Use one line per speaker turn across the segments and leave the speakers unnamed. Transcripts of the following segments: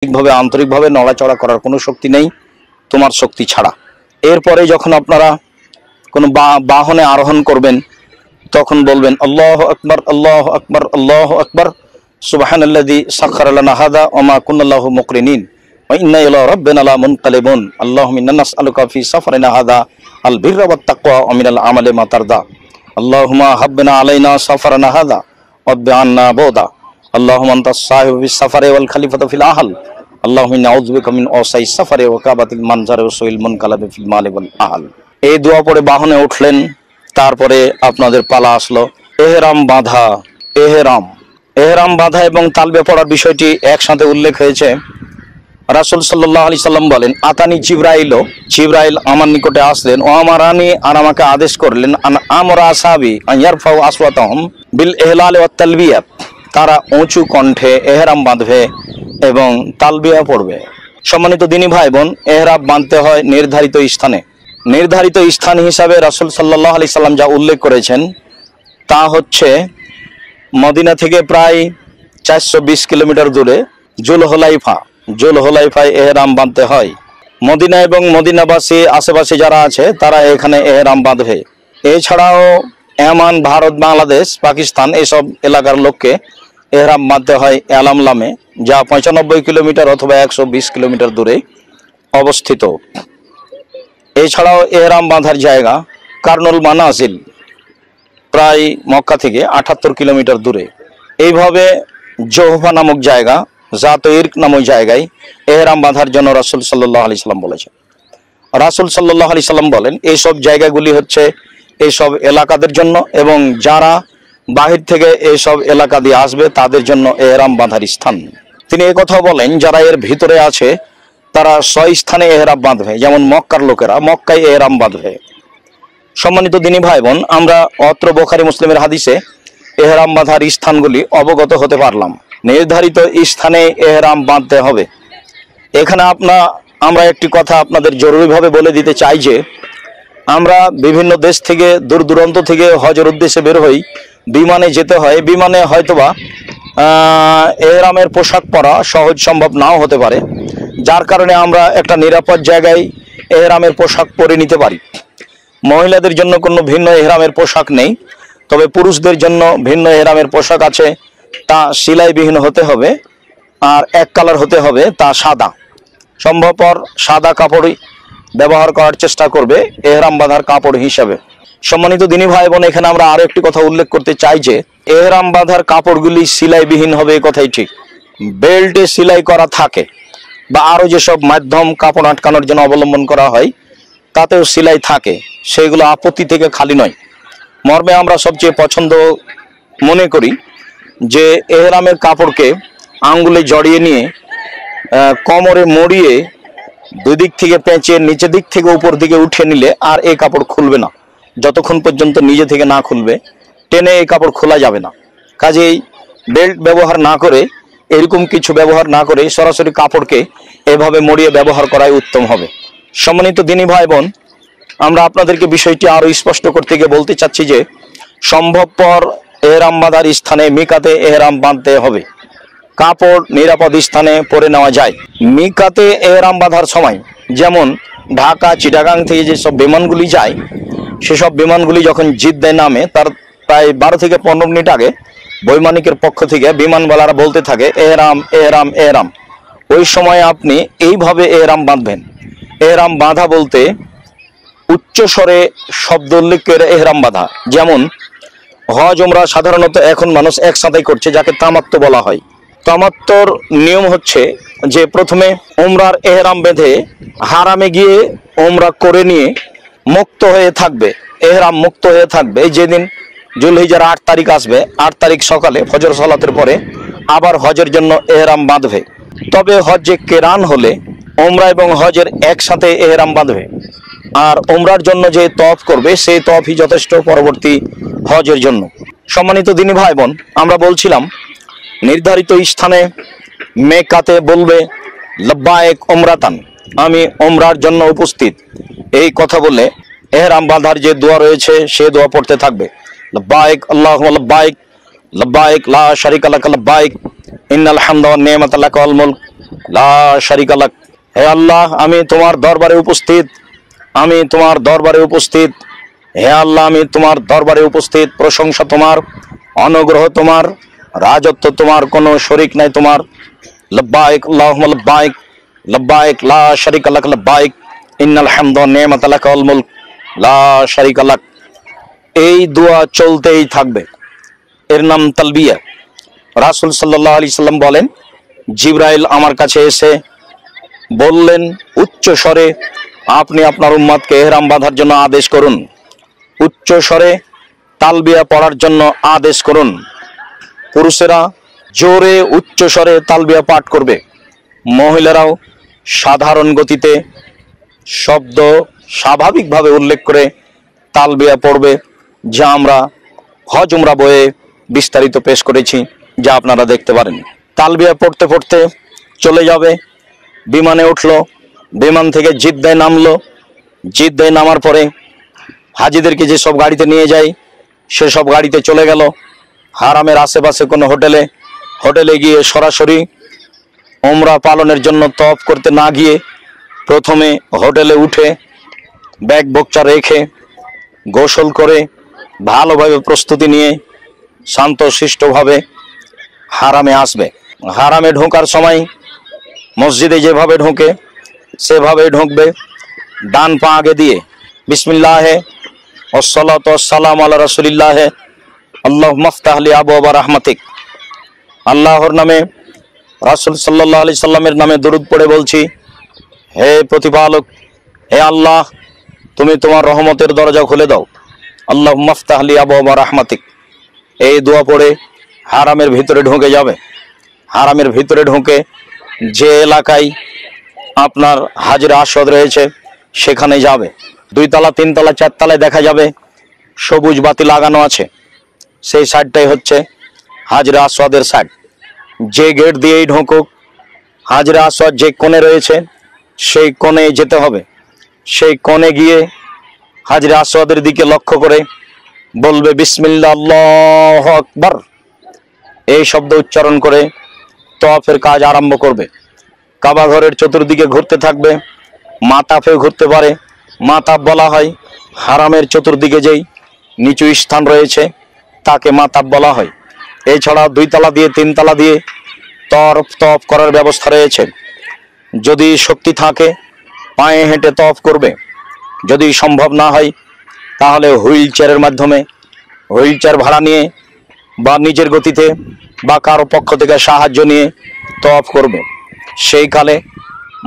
ঠিকভাবে আন্তরিকভাবে নড়াচড়া করার কোনো শক্তি নেই তোমার শক্তি ছাড়া। এরপরে যখন আপনারা কোনো বাহনে আরোহণ করবেন তখন বলবেন আল্লাহু আকবার আল্লাহু আকবার আল্লাহু আকবার সুবহানাল্লাযী সাখখারা লানা হাযা ওয়া মা কুন্না লাহু মুকরিনিন ওয়া ইন্না ইলা রাব্বিনা লামুনকালিবুন আল্লাহুম্মা ইন্না নাসআলুকা ফি সাফারিনা হাযা আল বিররা ওয়াত তাকওয়া ওয়া মিনাল আমালি মা তারদা আল্লাহুম্মা হাব্বিনা আলাইনা সাফারানা হাযা ওয়া বিআন্না বুদা আল্লাহুম্মা আনতাস সাহিবু ফিস সাফারি ওয়াল খলিফাতু ফিল আহল আল্লাহুম্মা ইন্না আউযু বিকা মিন ওয়াসাই সাফারি ওয়া কাবাতিল মানজারি ওয়া সুইল মুনকালাবি ফিল মালি ওয়াল আহল। এই দোয়া পড়ে বাহনে উঠলেন, তারপরে আপনাদের পালা আসলো এহরাম বাঁধা। এহরাম বাঁধা এবং তালবে পড়ার বিষয়টি একসাথে উল্লেখ হয়েছে। রাসূল সাল্লাল্লাহু আলাইহি সাল্লাম বলেন, আতানি জিবরাইল আমার নিকটে আসলেন, ও আমারানি আর আমাকে আদেশ করলেন, আমরা আসহাবি ইয়ারফাউ আসওয়াতাহুম বিল ইহলাল ওয়াত তালবিয়া, তারা উঁচু কণ্ঠে এহরাম বাঁধবে এবং তালবিয়া পড়বে। সম্মানিত দিনী ভাই বোন, এহরাম বাঁধতে হয় নির্ধারিত স্থান হিসাবে রাসূল সাল্লাল্লাহু আলাইহি সাল্লাম যা উল্লেখ করেছেন তা হচ্ছে মদিনা থেকে প্রায় 420 কিলোমিটার দূরে জুলহুলাইফায় এহরাম বাঁধতে হয়। মদিনা এবং মদিনাবাসী আশেপাশে যারা আছে তারা এখানে এহরাম বাঁধবে। এছাড়াও এমান, ভারত, বাংলাদেশ, পাকিস্তান এসব এলাকার লোককে এহরাম বাঁধতে হয় এলামলামে, যা 95 কিলোমিটার অথবা 120 কিলোমিটার দূরে অবস্থিত। এছাড়াও এহরাম বাঁধার জায়গা কারনুল মানাজিল, প্রায় মক্কা থেকে 78 কিলোমিটার দূরে। এইভাবে জোহফা নামক জায়গা, জাত ইরক নামক জায়গায় এহরাম বাঁধার জন্য রাসূল সাল্লাল্লাহু আলাইহি সাল্লাম বলেছেন। রাসূল সাল্লাল্লাহু আলাইহি সাল্লাম বলেন, এইসব জায়গাগুলি হচ্ছে এইসব এলাকাদের জন্য, এবং যারা বাহির থেকে এইসব এলাকা দিয়ে আসবে তাদের জন্য এহরাম বাঁধার স্থান। তিনি একথাও বলেন, যারা এর ভিতরে আছে তারা 6 স্থানে এহরাম বাঁধবে, যেমন মক্কার লোকেরা মক্কায় এহরাম বাঁধবে। সম্মানিত দিনী ভাই বোন, আমরা অত্র বুখারী মুসলিমের হাদিসে এহরাম বাঁধার স্থানগুলি অবগত হতে পারলাম। নির্ধারিত স্থানে এহরাম বাঁধতে হবে। এখানে আমরা একটি কথা আপনাদের জরুরিভাবে বলে দিতে চাই যে আমরা বিভিন্ন দেশ থেকে দূর দূরান্ত থেকে হজের উদ্দেশ্যে বের হই, বিমানে যেতে হয়। বিমানে হয়তোবা এহরামের পোশাক পরা সহজ সম্ভব নাও হতে পারে, যার কারণে আমরা একটা নিরাপদ জায়গায় এহরামের পোশাক পরে নিতে পারি। মহিলাদের জন্য কোনো ভিন্ন এহরামের পোশাক নেই, তবে পুরুষদের জন্য ভিন্ন এহরামের পোশাক আছে। তা সেলাইবিহীন হতে হবে আর এক কালার হতে হবে, তা সাদা। সম্ভবপর সাদা কাপড়ই ব্যবহার করার চেষ্টা করবে এহরাম বাঁধার কাপড় হিসাবে। সম্মানিত দিনী ভাই বোন, এখানে আমরা আরো একটি কথা উল্লেখ করতে চাই যে এহরাম বাঁধার কাপড়গুলি সেলাইবিহীন হবে, এ কথাই ঠিক। বেল্টে সেলাই করা থাকে বা আরো যেসব মাধ্যম কাপড় আটকানোর জন্য অবলম্বন করা হয় তাতেও সেলাই থাকে, সেগুলো আপত্তি থেকে খালি নয়। মর্মে আমরা সবচেয়ে পছন্দ মনে করি যে এহরামের কাপড়কে আঙ্গুলে জড়িয়ে নিয়ে কোমরে মড়িয়ে দুদিক থেকে পেঁচিয়ে নিচের দিক থেকে উপর দিকে উঠে নিলে আর এই কাপড় খুলবে না, যতক্ষণ পর্যন্ত নিজে থেকে না খুলবে টেনে এই কাপড় খোলা যাবে না। কাজেই বেল্ট ব্যবহার না করে, এরকম কিছু ব্যবহার না করে সরাসরি কাপড়কে এভাবে মড়িয়ে ব্যবহার করাই উত্তম হবে। সম্মানিত দিনী ভাই বোন, আমরা আপনাদেরকে বিষয়টি আরো স্পষ্ট করতে গিয়ে বলতে চাচ্ছি যে সম্ভবপর এহরাম বাঁধার স্থানে মিকাতে এহরাম বাঁধতে হবে। কাপড় নিরাপদ স্থানে পরে নেওয়া যায়। মিকাতে এহরাম বাঁধার সময়, যেমন ঢাকা, চিটাগাং থেকে যেসব বিমানগুলি যায়, সেসব বিমানগুলি যখন জিদ্দায় নামে তার প্রায় 12 থেকে 15 মিনিট আগে বৈমানিকের পক্ষ থেকে বিমানওয়ালারা বলতে থাকে এহরাম এহরাম এহরাম। ওই সময় আপনি এইভাবে এহরাম বাঁধবেন। এহরাম বাঁধা বলতে উচ্চ স্বরে শব্দ উল্লেখ করে এহরাম বাঁধা। যেমন হজ উমরা সাধারণত এখন মানুষ একসাথেই করছে, যাকে তামাত্তু বলা হয়। তামাত্তুর নিয়ম হচ্ছে যে প্রথমে উমরার এহরাম বেঁধে হারামে গিয়ে উমরা করে নিয়ে মুক্ত হয়ে থাকবে, এহরাম মুক্ত হয়ে থাকবে। যেদিন জুলহিজ্জার 8 তারিখ আসবে, 8 তারিখ সকালে ফজর সালাতের পরে আবার হজের জন্য এহরাম বাঁধবে। তবে হজ্জে কেরান হলে উমরা এবং হজের একসাথে এহরাম বাঁধবে, আর উমরার জন্য যে তওয়াফ করবে সেই তওয়াফই যথেষ্ট পরবর্তী হজের জন্য। সম্মানিত দিনী ভাই বোন, আমরা বলছিলাম নির্ধারিত স্থানে মেকাতে বলবে লব্বায়েক উমরাতান, আমি উমরার জন্য উপস্থিত, এই কথা বলে এহরাম বাঁধার যে দোয়া রয়েছে সে দোয়া পড়তে থাকবে। লব্বায়েক আল্লাহুম্মা লব্বায়েক, লব্বায়েক লা শারিকা লাক লব্বায়েক, ইন্নাল হামদা ওয়ান নি'মাতা লাকা ওয়াল মুলক লা শারিকা লাক। হে আল্লাহ, আমি তোমার দরবারে উপস্থিত, আমি তোমার দরবারে উপস্থিত। হে আল্লাহ, আমি তোমার দরবারে উপস্থিত। প্রশংসা তোমার, অনুগ্রহ তোমার, রাজত্ব তোমার, কোনো শরিক নাই তোমার। লব্বাইক আল্লাহুম্মা লব্বাইক, লব্বাইক লা শারিকা লাক লব্বাইক, ইন্নাল হামদা ওয়ান নি'মাতা লাকা ওয়াল মুলক লা শারিকা লাক। এই দোয়া চলতেই থাকবে, এর নাম তালবিয়া। রাসূল সাল্লাল্লাহু আলাইহি সাল্লাম বলেন, জিবরাইল আমার কাছে এসে বললেন উচ্চ স্বরে, আপনি আপনার উম্মতকে ইহরাম বাঁধার জন্য আদেশ করুন, উচ্চ স্বরে তালবিয়া পড়ার জন্য আদেশ করুন। পুরুষেরা জোরে উচ্চ স্বরে তালবিয়া পাঠ করবে, মহিলারাও সাধারণ গতিতে শব্দ স্বাভাবিকভাবে উল্লেখ করে তালবিয়া পড়বে, যা আমরা হজ উমরা বইয়ে বিস্তারিত পেশ করেছি, যা আপনারা দেখতে পারেন। তালবিয়া পড়তে পড়তে চলে যাবে, বিমানে উঠলো, বিমান থেকে জিদ্দায় নামলো, জিদ্দায় নামার পরে হাজিদেরকে যেসব গাড়িতে নিয়ে যায় সেসব গাড়িতে চলে গেল। হারামের আশেপাশে কোনো হোটেলে গিয়ে সরাসরি উমরা পালনের জন্য তওয়াফ করতে না গিয়ে প্রথমে হোটেলে উঠে ব্যাগ বকচা রেখে গোসল করে ভালোভাবে প্রস্তুতি নিয়ে শান্তশিষ্টভাবে হারামে আসবে। হারামে ঢোকার সময় মসজিদে যেভাবে ঢোকে সেভাবে ঢুকবে। ডান পা আগে দিয়ে বিসমিল্লাহে ওয়াসসালাতু ওয়াসসালামু আলা রাসূলিল্লাহে আল্লাহুম্মা আফতাহ লি আবওয়াবা রাহমাতিক। আল্লাহর নামে, রাসূল সাল্লাল্লাহু আলাইহি সাল্লামের নামে দরুদ পড়ে বলছি, হে প্রতিপালক, হে আল্লাহ, তুমি তোমার রহমতের দরজা খুলে দাও। আল্লাহুম্মা আফতাহ লি আবওয়াবা রাহমাতিক। এই দোয়া পড়ে হারামের ভিতরে ঢুকে যাবে। হারামের ভিতরে ঢুকে যে এলাকায় আপনার হাজরে আসওয়াদ রয়েছে সেখানে যাবে। 2 তলা 3 তলা 4 তলায় দেখা যাবে সবুজ বাতি লাগানো আছে, সেই সাইডটাই হচ্ছে হাজরে আসওয়াদের সাইড। যে গেট দিয়েই ঢোকুক, হাজরে আসওয়াদ যে কোণে রয়েছে সেই কোণে যেতে হবে। সেই কোণে গিয়ে হাজরে আসওয়াদের দিকে লক্ষ্য করে বলবে বিসমিল্লাহ আল্লাহু আকবার। এই শব্দ উচ্চারণ করে তওয়াফের কাজ আরম্ভ করবে। কাবা ঘরের চতুর্দিকে ঘুরতে থাকবে। মাতাফে ঘুরতে পারে, মাতাফ বলা হয়। হারামের চতুর্দিকে যেই নিচু স্থান রয়েছে তাকে মাতাফ বলা হয়। এছাড়া 2 তলা দিয়ে 3 তলা দিয়ে তওয়াফ করার ব্যবস্থা রয়েছে। যদি শক্তি থাকে পায়ে হেঁটে তওয়াফ করবে, যদি সম্ভব না হয় তাহলে হুইল চেয়ারের মাধ্যমে, হুইল চেয়ার ভাড়া নিয়ে বা নিজের গতিতে বা কারো পক্ষ থেকে সাহায্য নিয়ে তওয়াফ করবে। সেই কালে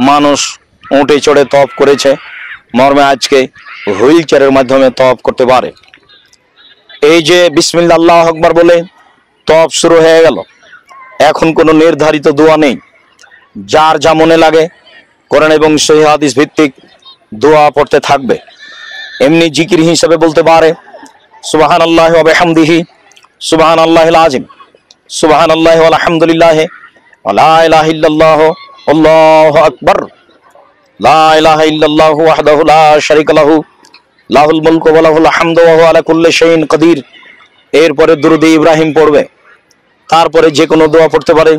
মানুষ উঁটে চড়ে তওয়াফ করেছে, মর্মে আজকে হুইল চেয়ারের মাধ্যমে তওয়াফ করতে পারে। এই যে বিসমিল্লাহ আল্লাহু আকবার বলে তওয়াফ শুরু হয়ে গেল, এখন কোনো নির্ধারিত দোয়া নেই। যার যা মনে লাগে কোরআন এবং সহিহ হাদিস ভিত্তিক দোয়া পড়তে থাকবে। এমনি জিকির হিসেবে বলতে পারে সুবহানাল্লাহি ওয়া বিহামদিহি, সুবহানাল্লাহিল আযীম, সুবহানাল্লাহি ওয়াল হামদুলিল্লাহি ওয়া লা ইলাহা ইল্লাল্লাহ আল্লাহু আকবার, লা ইলাহা ইল্লাল্লাহু ওয়াহদাহু লা শারীকা লাহু লাহুল মুলকু ওয়া লাহুল হামদু ওয়া হুয়া আলা কুল্লি শাইইন কাদির। এরপরে দুরূদ ইব্রাহিম পড়বে। তারপরে যে কোনো দোয়া পড়তে পারে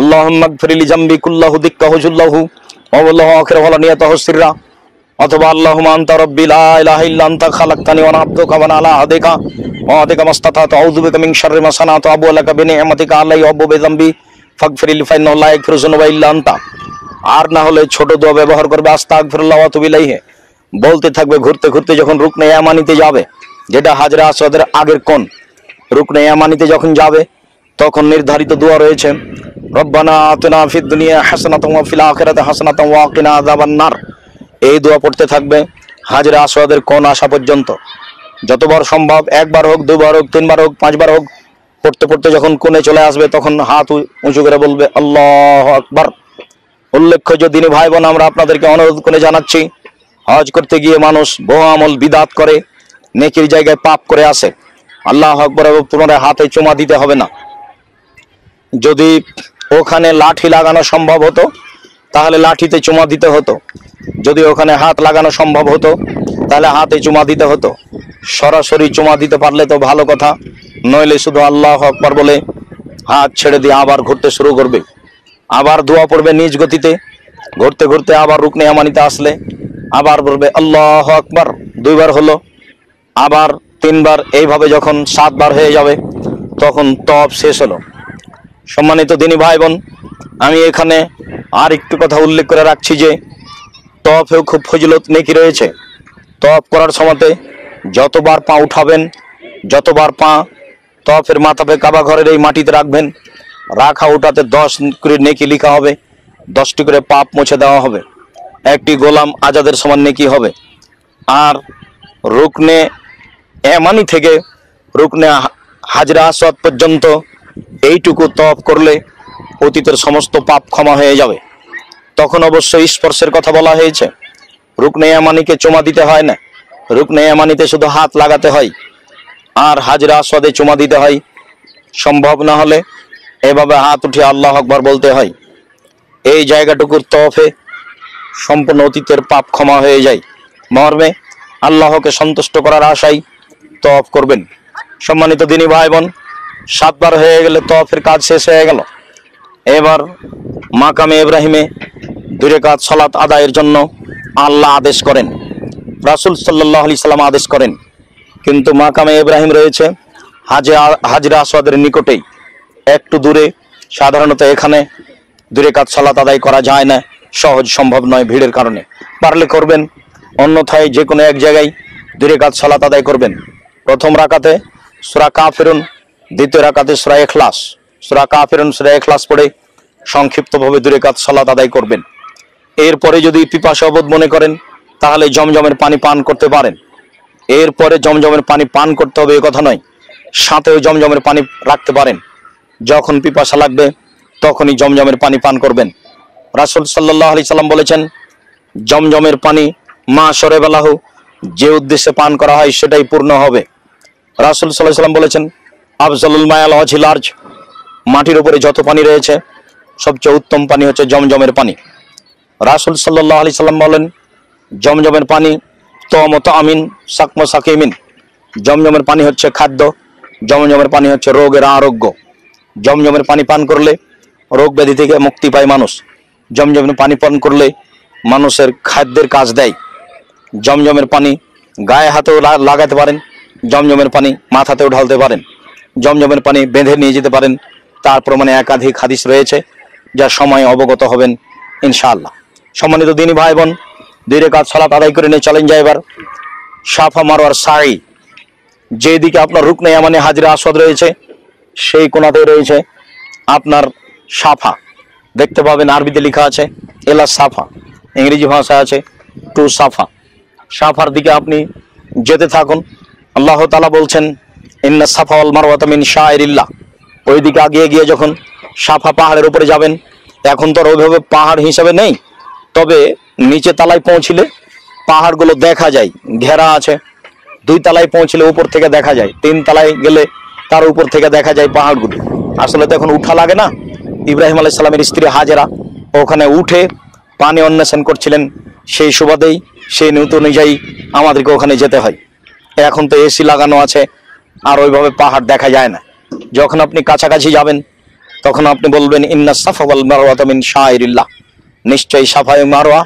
আল্লাহুম্মা গফিরলি জামবি কুল্লাহু দিক্কাহু জুল্লাহু ওয়া ওয়াল্লাহু আখিরা ওয়া লা নিয়াতাহু সিররা, অথবা আল্লাহুম্মা আনতা রাব্বি লা ইলাহা ইল্লা আনতা খালাকতানি ওয়া আনা আবদুকা ওয়া আনা আলা আহদিকা ওয়া আহদিকা মাসতাতাতু আউযু বিকা মিন শাররি মা সানাতু আবু লাকা বিনি'মাতিকা আলাইহি ওয়া আবু বিযামবি ফাগফিরলি ফাইন্নাহু লা ইয়াগফিরু যুনুবা ইল্লা আনতা। আর না হলে ছোট দোয়া ব্যবহার করবে আস্তাগফিরুল্লাহ ওয়া আতুবু ইলাইহি। বলতে থাকবে ঘুরতে ঘুরতে যখন রুকনে ইয়ামানিতে যাবে, যেটা হাজরে আসওয়াদের আগের কোণ, রুকনে ইয়ামানিতে যখন যাবে তখন নির্ধারিত দোয়া রয়েছে রব্বানা আতিনা ফিদ দুনিয়া হাসানাতাও ওয়া ফিল আখিরাতি হাসানাতাও ওয়া কিনা আযাবান নার। এই দোয়া পড়তে থাকবে হাজরে আসওয়াদের কোণ আসা পর্যন্ত। যতবার সম্ভব, 1 বার হোক, 2 বার হোক, 3 বার হোক, 5 বার হোক, পড়তে পড়তে যখন কোণে চলে আসবে তখন হাত উঁচু করে বলবে আল্লাহু আকবার। উল্লেখ্য যে দিনী ভাই বোন, আমরা আপনাদেরকে অনুরোধ করে জানাচ্ছি, হজ করতে গিয়ে মানুষ বহু আমল বিদাত করে, নেকির জায়গায় পাপ করে আসে। আল্লাহু আকবার পুনরায় হাতে চুমা দিতে হবে না। যদি ওখানে লাঠি লাগানো সম্ভব হতো তাহলে লাঠিতে চুমা দিতে হতো, যদি ওখানে হাত লাগানো সম্ভব হতো তাহলে হাতে চুমা দিতে হতো। সরাসরি চুমা দিতে পারলে তো ভালো কথা, নইলে শুধু আল্লাহু আকবার বলে হাত ছেড়ে দিয়ে আবার ঘুরতে শুরু করবে। আবার দোয়া পড়বে নিজ গতিতে, ঘুরতে ঘুরতে আবার রুকনে ইয়ামানিতে আসলে আবার বলবে আল্লাহু আকবার, 2 বার হলো, আবার 3 বার, এইভাবে যখন 7 বার হয়ে যাবে তখন তওয়াফ শেষ হলো। সম্মানিত দিনী ভাই বোন, আমি এখানে আর একটু কথা উল্লেখ করে রাখছি যে তওয়াফেও খুব ফজিলত নেকি রয়েছে। তওয়াফ করার সময়তে যতবার পা উঠাবেন, যতবার পা তওয়াফের মাথাবে কাবা ঘরের এই মাটিতে রাখবেন, রাখা ওটাতে 10 করে নেকি লেখা হবে, 10টি করে পাপ মুছে দেওয়া হবে, একটি গোলাম আজাদের সমান নেকি হবে। আর রুকনে ইয়ামানি থেকে রুকনে হাজরা আসওয়াদ পর্যন্ত এইটুকু তওয়াফ করলে অতীতের সমস্ত পাপ ক্ষমা হয়ে যাবে। তখন অবশ্যই স্পর্শের কথা বলা হয়েছে। রুকনে ইয়ামানিকে চুমা দিতে হয় না, রুকনে ইয়ামানিতে শুধু হাত লাগাতে হয়, আর হাজরা আসওয়াদে চুমা দিতে হয়। সম্ভব না হলে এভাবে হাত উঠিয়ে আল্লাহু আকবার বলতে হয়। এই জায়গাটুকুর তওয়াফে সম্পূর্ণ অতীতের পাপ ক্ষমা হয়ে যায়। মর্মে আল্লাহকে সন্তুষ্ট করার আশায় তওয়াফ করবেন। সম্মানিত দিনী ভাই বোন, 7 বার হয়ে গেলে তওয়াফের কাজ শেষ হয়ে গেল। এবার মাকামে ইব্রাহিমে 2 রাকাত সালাত আদায়ের জন্য আল্লাহ আদেশ করেন, রাসূল সাল্লাল্লাহু আলাইহি সাল্লাম আদেশ করেন। কিন্তু মাকামে ইব্রাহিম রয়েছে হাজরা আসওয়াদের নিকটেই, একটু দূরে। সাধারণত এখানে 2 রাকাত সালাত আদায় করা যায় না, সহজ সম্ভব নয় ভিড়ের কারণে। পারলে করবেন, অন্যথায় যে কোনো এক জায়গায় 2 রাকাত সালাত আদায় করবেন। প্রথম রাকাতে সূরা কাফিরুন, দ্বিতীয় রাকাতে সূরা ইখলাস। সূরা কাফিরুন, সূরা ইখলাস পড়ে সংক্ষিপ্তভাবে 2 রাকাত সালাত আদায় করবেন। এরপরে যদি পিপাসা বোধ মনে করেন তাহলে জমজমের পানি পান করতে পারেন। এরপরে জমজমের পানি পান করতে হবে এ কথা নয়, সাথেও জমজমের পানি রাখতে পারেন। যখন পিপাসা লাগবে তখনই জমজমের পানি পান করবেন। রাসূল সাল্লাল্লাহু আলাইহি সাল্লাম বলেছেন, জমজমের পানি মা শরবালাহু, যে উদ্দেশ্যে পান করা হয় সেটাই পূর্ণ হবে। রাসূল সাল্লাল্লাহু আলাইহি সাল্লাম বলেছেন, আফজালুল মায়াল ওয়াজিল আরজ, মাটির উপরে যত পানি রয়েছে সবচেয়ে উত্তম পানি হচ্ছে জমজমের পানি। রাসূল সাল্লাল্লাহু আলাইহি সাল্লাম বলেন, জমজমের পানি তমত আমিন সাকম সাকিমিন, জমজমের পানি হচ্ছে খাদ্য, জমজমের পানি হচ্ছে রোগের আরোগ্য। জমজমের পানি পান করলে রোগ ব্যাধি থেকে মুক্তি পায় মানুষ। জমজমের পানি পান করলে মানুষের খাদ্যের কাজ দেয়। জমজমের পানি গায়ে হাতেও লাগাতে পারেন, জমজমের পানি মাথাতেও ঢালতে পারেন, জমজমের পানি বেঁধে নিয়ে যেতে পারেন। তার প্রমাণে একাধিক হাদিস রয়েছে, যা সময় অবগত হবেন ইনশাআল্লাহ। সম্মানিত দিনী ভাই বোন, 2 রাকাত সালাত আদায় করে নিয়ে চলেন যাই এবার সাফা মারওয়ার সাই। যেদিকে আপনার রুকনে ইয়ামানি হাজরা আসওয়াদ রয়েছে সেই কোণাতে রয়েছে আপনার সাফা। দেখতে পাবেন আরবিতে লেখা আছে এলা সাফা, ইংরেজি ভাষায় আছে টু সাফা। সাফার দিকে আপনি যেতে থাকুন। আল্লাহ তাআলা বলছেন, ইন্না সাফা ওয়াল মারওয়াতা মিন শাআইরিল্লাহ। ওই দিকে আগিয়ে গিয়ে যখন সাফা পাহাড়ের উপরে যাবেন, এখন তো ওইভাবে পাহাড় হিসাবে নেই, তবে নিচে তলায় পৌঁছলে পাহাড়গুলো দেখা যায়, ঘেরা আছে। 2 তলায় পৌঁছলে উপর থেকে দেখা যায়, 3 তলায় গেলে তার উপর থেকে দেখা যায় পাহাড়গুলো। আসলে তো এখন উঠা লাগে না। ইব্রাহিম আলাইহিস সালামের স্ত্রী হাজেরা ওখানে উঠে পানি অন্বেষণ করছিলেন, সেই সুবাদেই সেই নীতি অনুযায়ী আমাদেরকে ওখানে যেতে হয়। এখন তো এসি লাগানো আছে, আর ওইভাবে পাহাড় দেখা যায় না। যখন আপনি কাছাকাছি যাবেন তখন আপনি বলবেন, ইন্না সাফা ওয়াল মারওয়াতা মিন শাআইরিল্লাহ, নিশ্চয়ই সাফা এবং মারওয়া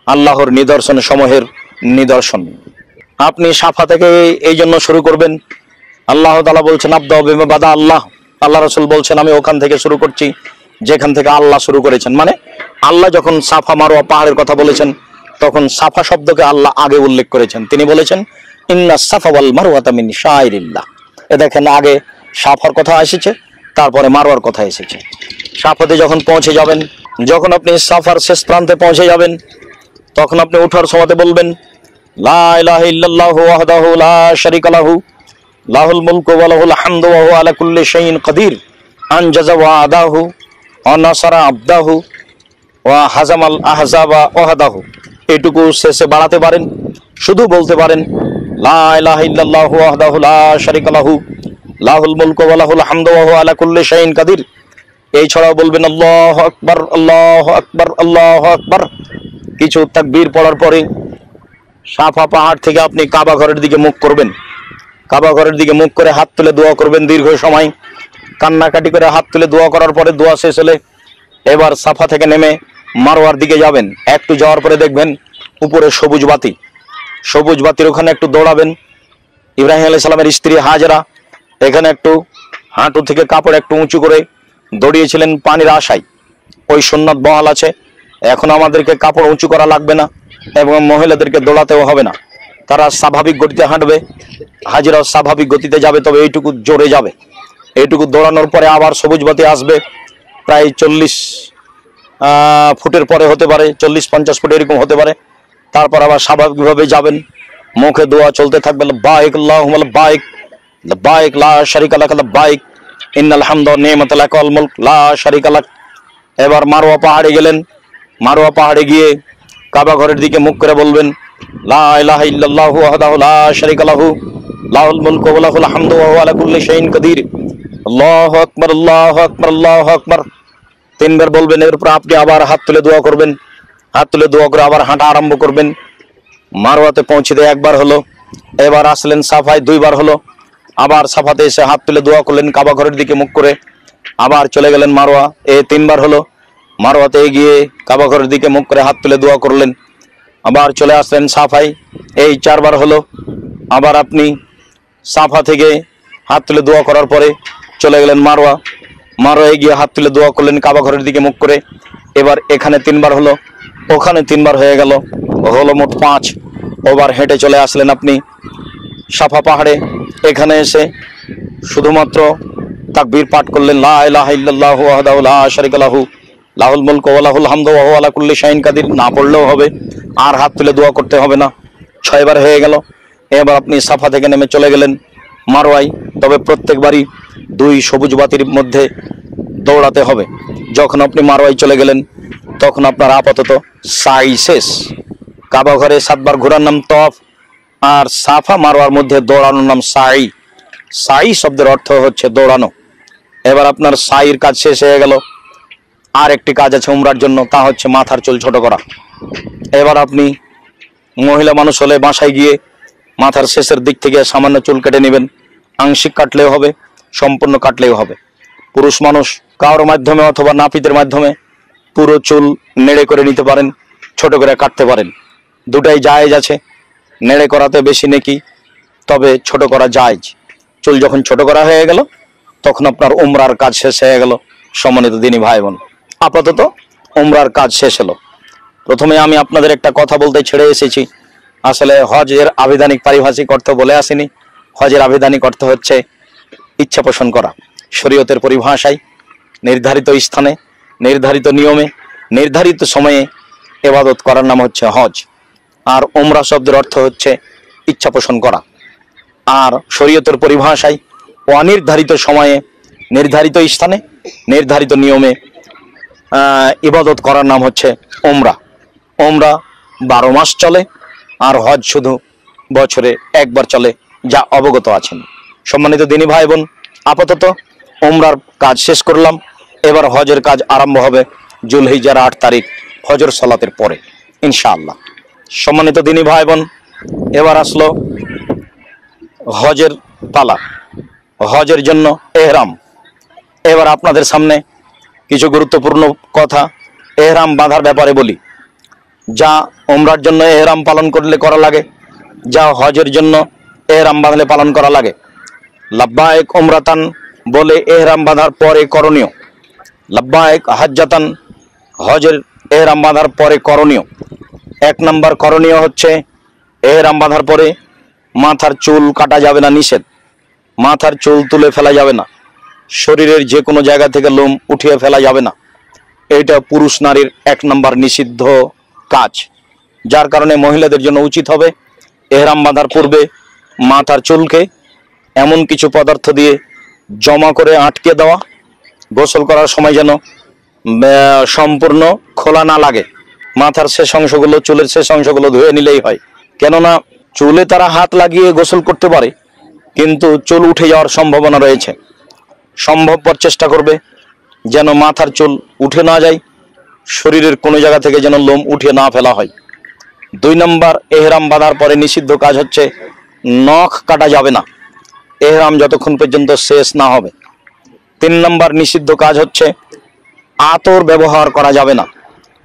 আল্লাহর নিদর্শন সমূহের নিদর্শন। আপনি সাফা থেকে এই জন্য শুরু করবেন, আল্লাহ তাআলা বলছেন আবদা বিমা বাদা আল্লাহ, আল্লাহ রাসূল বলছেন আমি ওখান থেকে শুরু করছি যেখান থেকে আল্লাহ শুরু করেছেন। মানে আল্লাহ যখন সাফা মারওয়া পাহাড়ের কথা বলেছেন তখন সাফা শব্দকে আল্লাহ আগে উল্লেখ করেছেন। তিনি বলেছেন, ইন্না সাফা ওয়াল মারওয়াতা মিন শাআইরিল্লাহ। এ দেখেন, আগে সাফার কথা এসেছে, তারপরে মারওয়ার কথা এসেছে। সাফাতে যখন পৌঁছে যাবেন, যখন আপনি সাফার শেষ প্রান্তে পৌঁছে যাবেন, তখন আপনি ওঠার সময়তে বলবেন, লা ইলাহা ইল্লাল্লাহু ওয়াহদাহু লা শারীকা লাহু লাহুল মুলকু ওয়া লাহুল হামদু ওয়া হুয়া আলা কুল্লি শাইইন কাদির আনজাযা ওয়াদাহু ওয়া নাসারা আবদাহু ওয়া হাজামাল আহজাবা ওয়াহদাহু। এটুকু শেষে বাড়াতে পারেন, শুধু বলতে পারেন, লা ইলাহা ইল্লাল্লাহু ওয়াহদাহু লা শারীকা লাহু লাহুল মুলকু ওয়া লাহুল হামদু ওয়া হুয়া আলা কুল্লি শাইইন কাদির। এই ছাড়াও বলবেন আল্লাহু আকবার, আল্লাহু আকবার, আল্লাহু আকবার। কিছু তাকবীর পড়ার পরে সাফা পাহাড় থেকে আপনি কাবা ঘরের দিকে মুখ করবেন। কাবা ঘরের দিকে মুখ করে হাত তুলে দোয়া করবেন দীর্ঘ সময়, কান্নাকাটি করে হাত তুলে দোয়া করার পরে দোয়া শেষ হলে এবার সাফা থেকে নেমে মারওয়ার দিকে যাবেন। একটু যাওয়ার পরে দেখবেন উপরে সবুজ বাতি, সবুজ বাতির ওখানে একটু দৌড়াবেন। ইব্রাহিম আলাইহিস সালামের স্ত্রী হাজরা এখানে একটু হাঁটু থেকে কাপড় একটু উঁচু করে দৌড়িয়েছিলেন পানির আশায়। ওই সুন্নাত বহাল আছে। এখন আমাদেরকে কাপড় উঁচু করা লাগবে না এবং মহিলাদেরকে দৌড়াতেও হবে না, তারা স্বাভাবিক গতিতে হাঁটবে। হাজরাও স্বাভাবিক গতিতে যাবে, তবে এইটুকু জোরে যাবে। এইটুকু দৌড়ানোর পরে আবার সবুজ বাতি আসবে, প্রায় 40 ফুটের পরে হতে পারে, 40-50 ফুট এরকম হতে পারে। তারপর আবার স্বাভাবিকভাবে যাবেন, মুখে দোয়া চলতে থাকবে, লাব্বাইক আল্লাহুম্মা লাব্বাইক, লাব্বাইক লা শারীকা লাক লাব্বাইক, ইন্নাল হামদা ওয়া নি'মাতা লাকা ওয়াল মুলক লা শারীকা লাক। এবার মারওয়া পাহাড়ে গেলেন। মারওয়া পাহাড়ে গিয়ে কাবা ঘরের দিকে মুখ করে বলবেন, লা ইলাহা ইল্লাল্লাহু ওয়াহদাহু লা শারীকা লাহু লাহুল মুলকু ওয়া লাহুল হামদু ওয়া হুয়া আলা কুল্লি শাইইন কাদির। আল্লাহু আকবার, আল্লাহু আকবার, আল্লাহু আকবার 3 বার বলবেন। এরপর আপনি আবার হাত তুলে দোয়া করবেন। হাত তুলে দোয়া করে আবার হাঁটা আরম্ভ করবেন। মারওয়াতে পৌঁছে দিয়ে 1 বার হলো। এবার আসলেন সাফায় 2 বার হলো। আবার সাফাতে এসে হাত তুলে দোয়া করলেন কাবা ঘরের দিকে মুখ করে। আবার চলে গেলেন মারওয়া, 3 বার হলো। মারওয়াতে গিয়ে কাবা ঘরের দিকে মুখ করে হাত তুলে দোয়া করলেন। আবার চলে আসলেন সাফাই, 4 বার হলো। আবার আপনি সাফা থেকে হাত তুলে দোয়া করার পরে চলে গেলেন মারওয়া। মারওয়ায় গিয়ে হাত তুলে দোয়া করলেন কাবা ঘরের দিকে মুখ করে। এবার এখানে 3 বার হলো, ওখানে 3 বার হয়ে গেল, হলো মোট 5। ওবার হেঁটে চলে আসলেন আপনি সাফা পাহাড়ে। এখানে এসে শুধুমাত্র তাকবীর পাঠ করলেন, লা ইলাহা ইল্লাল্লাহু ওয়াহদাহু লা শারীকা লাহু লাহুল মুলকু ওয়া লাহুল হামদু ওয়া হুয়া আলা কুল্লি শাইইন কাদির না পড়লেও হবে, আর হাত তুলে দোয়া করতে হবে না। 6 বার হয়ে গেল। এবার আপনি সাফা থেকে নেমে চলে গেলেন মারওয়ায়। তবে প্রত্যেকবারই 2 সবুজ বাতির মধ্যে দৌড়াতে হবে। যখন আপনি মারওয়ায় চলে গেলেন তখন আপনার আপাতত সাই শেষ। কাবা ঘরে 7 বার ঘোরার নাম তওয়াফ, আর সাফা মারওয়ার মধ্যে দৌড়ানোর নাম সাই। সাই শব্দের অর্থ হচ্ছে দৌড়ানো। এবার আপনার সাইয়ের কাজ শেষ হয়ে গেল। আর একটি কাজ আছে উমরার জন্য, তা হচ্ছে মাথার চুল ছোট করা। এবার আপনি মহিলা মানুষ হলে বাসায় গিয়ে মাথার শেষের দিক থেকে সামান্য চুল কেটে নেবেন। আংশিক কাটলেও হবে, সম্পূর্ণ কাটলেও হবে। পুরুষ মানুষ কারোর মাধ্যমে অথবা নাপিতের মাধ্যমে পুরো চুল নেড়ে করে নিতে পারেন, ছোট করে কাটতে পারেন। দুটাই জায়েজ আছে। নেড়ে করাতে বেশি নেকি, তবে ছোট করা জায়েজ। চুল যখন ছোট করা হয়ে গেল তখন আপনার উমরার কাজ শেষ হয়ে গেল। সম্মানিত দিনী ভাই বোন, আপাতত উমরার কাজ শেষ হলো। প্রথমে আমি আপনাদের একটা কথা বলতে ছেড়ে এসেছি। আসলে হজের আবিধানিক পারিভাষিক অর্থ বলে আসেনি। হজের আবিধানিক অর্থ হচ্ছে ইচ্ছা পোষণ করা। শরীয়তের পরিভাষায় নির্ধারিত স্থানে, নির্ধারিত নিয়মে, নির্ধারিত সময়ে ইবাদত করার নাম হচ্ছে হজ। আর উমরা শব্দের অর্থ হচ্ছে ইচ্ছা পোষণ করা। আর শরীয়তের পরিভাষায় অনির্ধারিত সময়ে, নির্ধারিত স্থানে, নির্ধারিত নিয়মে ইবাদত করার নাম হচ্ছে উমরা। উমরা 12 মাস চলে, আর হজ শুধু বছরে 1 বার চলে, যা অবগত আছেন। সম্মানিত দিনী ভাই বোন, আপাতত উমরার কাজ শেষ করলাম। এবার হজের কাজ আরম্ভ হবে জুলহিজ্জার 8 তারিখ ফজর সালাতের পরে ইনশাআল্লাহ। সম্মানিত দিনী ভাই বোন, এবার আসলো হজের পালা, হজের জন্য এহরাম। এবার আপনাদের সামনে কিছু গুরুত্বপূর্ণ কথা এহরাম বাঁধার ব্যাপারে বলি। যা উমরার জন্য এহরাম পালন করলে করা লাগে, যা হজের জন্য এহরাম বাঁধলে পালন করা লাগে। লাব্বাইক উমরাতান বলে এহরাম বাঁধার পরে করণীয়। লাব্বাইক হাজ্জাতান, হজের এহরাম বাঁধার পরে করণীয়। 1 নম্বর করণীয় হচ্ছে এহরাম বাঁধার পরে মাথার চুল কাটা যাবে না, নিষেধ। মাথার চুল তুলে ফেলা যাবে না। শরীরের যে কোনো জায়গা থেকে লোম উঠিয়ে ফেলা যাবে না। এটা পুরুষ নারীর 1 নম্বর নিষিদ্ধ কাজ। যার কারণে মহিলাদের জন্য উচিত হবে এহরাম বাঁধার পূর্বে মাথার চুলকে এমন কিছু পদার্থ দিয়ে জমা করে আটকে দেওয়া, গোসল করার সময় যেন সম্পূর্ণ খোলা না লাগে। মাথার শেষ অংশগুলো, চুলের শেষ অংশগুলো ধুয়ে নিলেই হয়। কেননা চুলে তারা হাত লাগিয়ে গোসল করতে পারে, কিন্তু চুল উঠে যাওয়ার সম্ভাবনা রয়েছে। সম্ভবপর চেষ্টা করবে যেন মাথার চুল উঠে না যায়, শরীরের কোনো জায়গা থেকে যেন লোম উঠিয়ে না ফেলা হয়। 2 নম্বর এহরাম বাঁধার পরে নিষিদ্ধ কাজ হচ্ছে নখ কাটা যাবে না এহরাম যতক্ষণ পর্যন্ত শেষ না হবে। 3 নম্বর নিষিদ্ধ কাজ হচ্ছে আতর ব্যবহার করা যাবে না।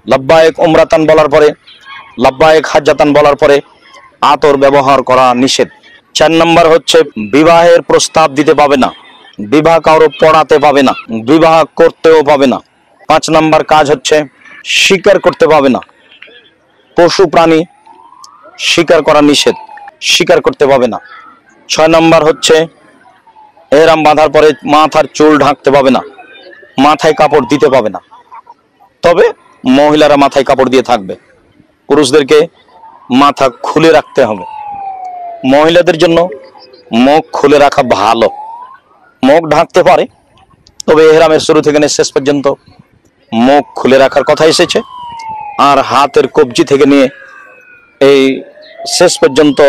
লব্বায়েক উমরাতান বলার পরে, লব্বায়েক হাজ্জাতান বলার পরে আতর ব্যবহার করা নিষেধ। 4 নম্বর হচ্ছে বিবাহের প্রস্তাব দিতে পাবে না, বিবাহ কারো পড়াতে পাবে না, বিবাহ করতেও পাবে না। 5 নম্বর কাজ হচ্ছে শিকার করতে পাবে না, পশু প্রাণী শিকার করা নিষেধ, শিকার করতে পাবে না। 6 নম্বর হচ্ছে এহরাম বাঁধার পরে মাথার চুল ঢাকতে পাবে না, মাথায় কাপড় দিতে পাবে না। তবে মহিলারা মাথায় কাপড় দিয়ে থাকবে, পুরুষদেরকে মাথা খুলে রাখতে হবে। মহিলাদের জন্য মুখ খুলে রাখা ভালো, মুখ ঢাকতে পারে, তবে এহরামের শুরু থেকে শেষ পর্যন্ত মুখ খুলে রাখার কথা এসেছে। আর হাতের কবজি থেকে নিয়ে এই শেষ পর্যন্ত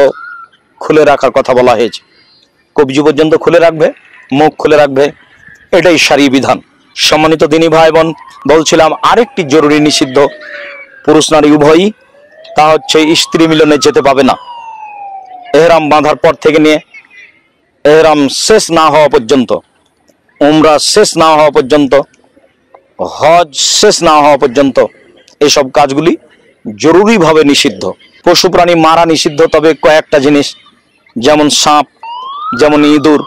খুলে রাখার কথা বলা হয়েছে। কবজি পর্যন্ত খুলে রাখবে, মুখ খুলে রাখবে, এটাই শরঈ বিধান। সম্মানিত দিনী ভাই বোন, বলছিলাম আরেকটি জরুরি নিষিদ্ধ পুরুষ নারী উভয়ই, তা হচ্ছে স্ত্রী মিলনে যেতে পাবে না। এহরাম বাঁধার পর থেকে নিয়ে এহরাম শেষ না হওয়া পর্যন্ত, উমরা শেষ না হওয়া পর্যন্ত, হজ শেষ না হওয়া পর্যন্ত এসব কাজগুলি জরুরিভাবে নিষিদ্ধ। পশু প্রাণী মারা নিষিদ্ধ, তবে কয়েকটা জিনিস, যেমন সাপ, যেমন ইঁদুর,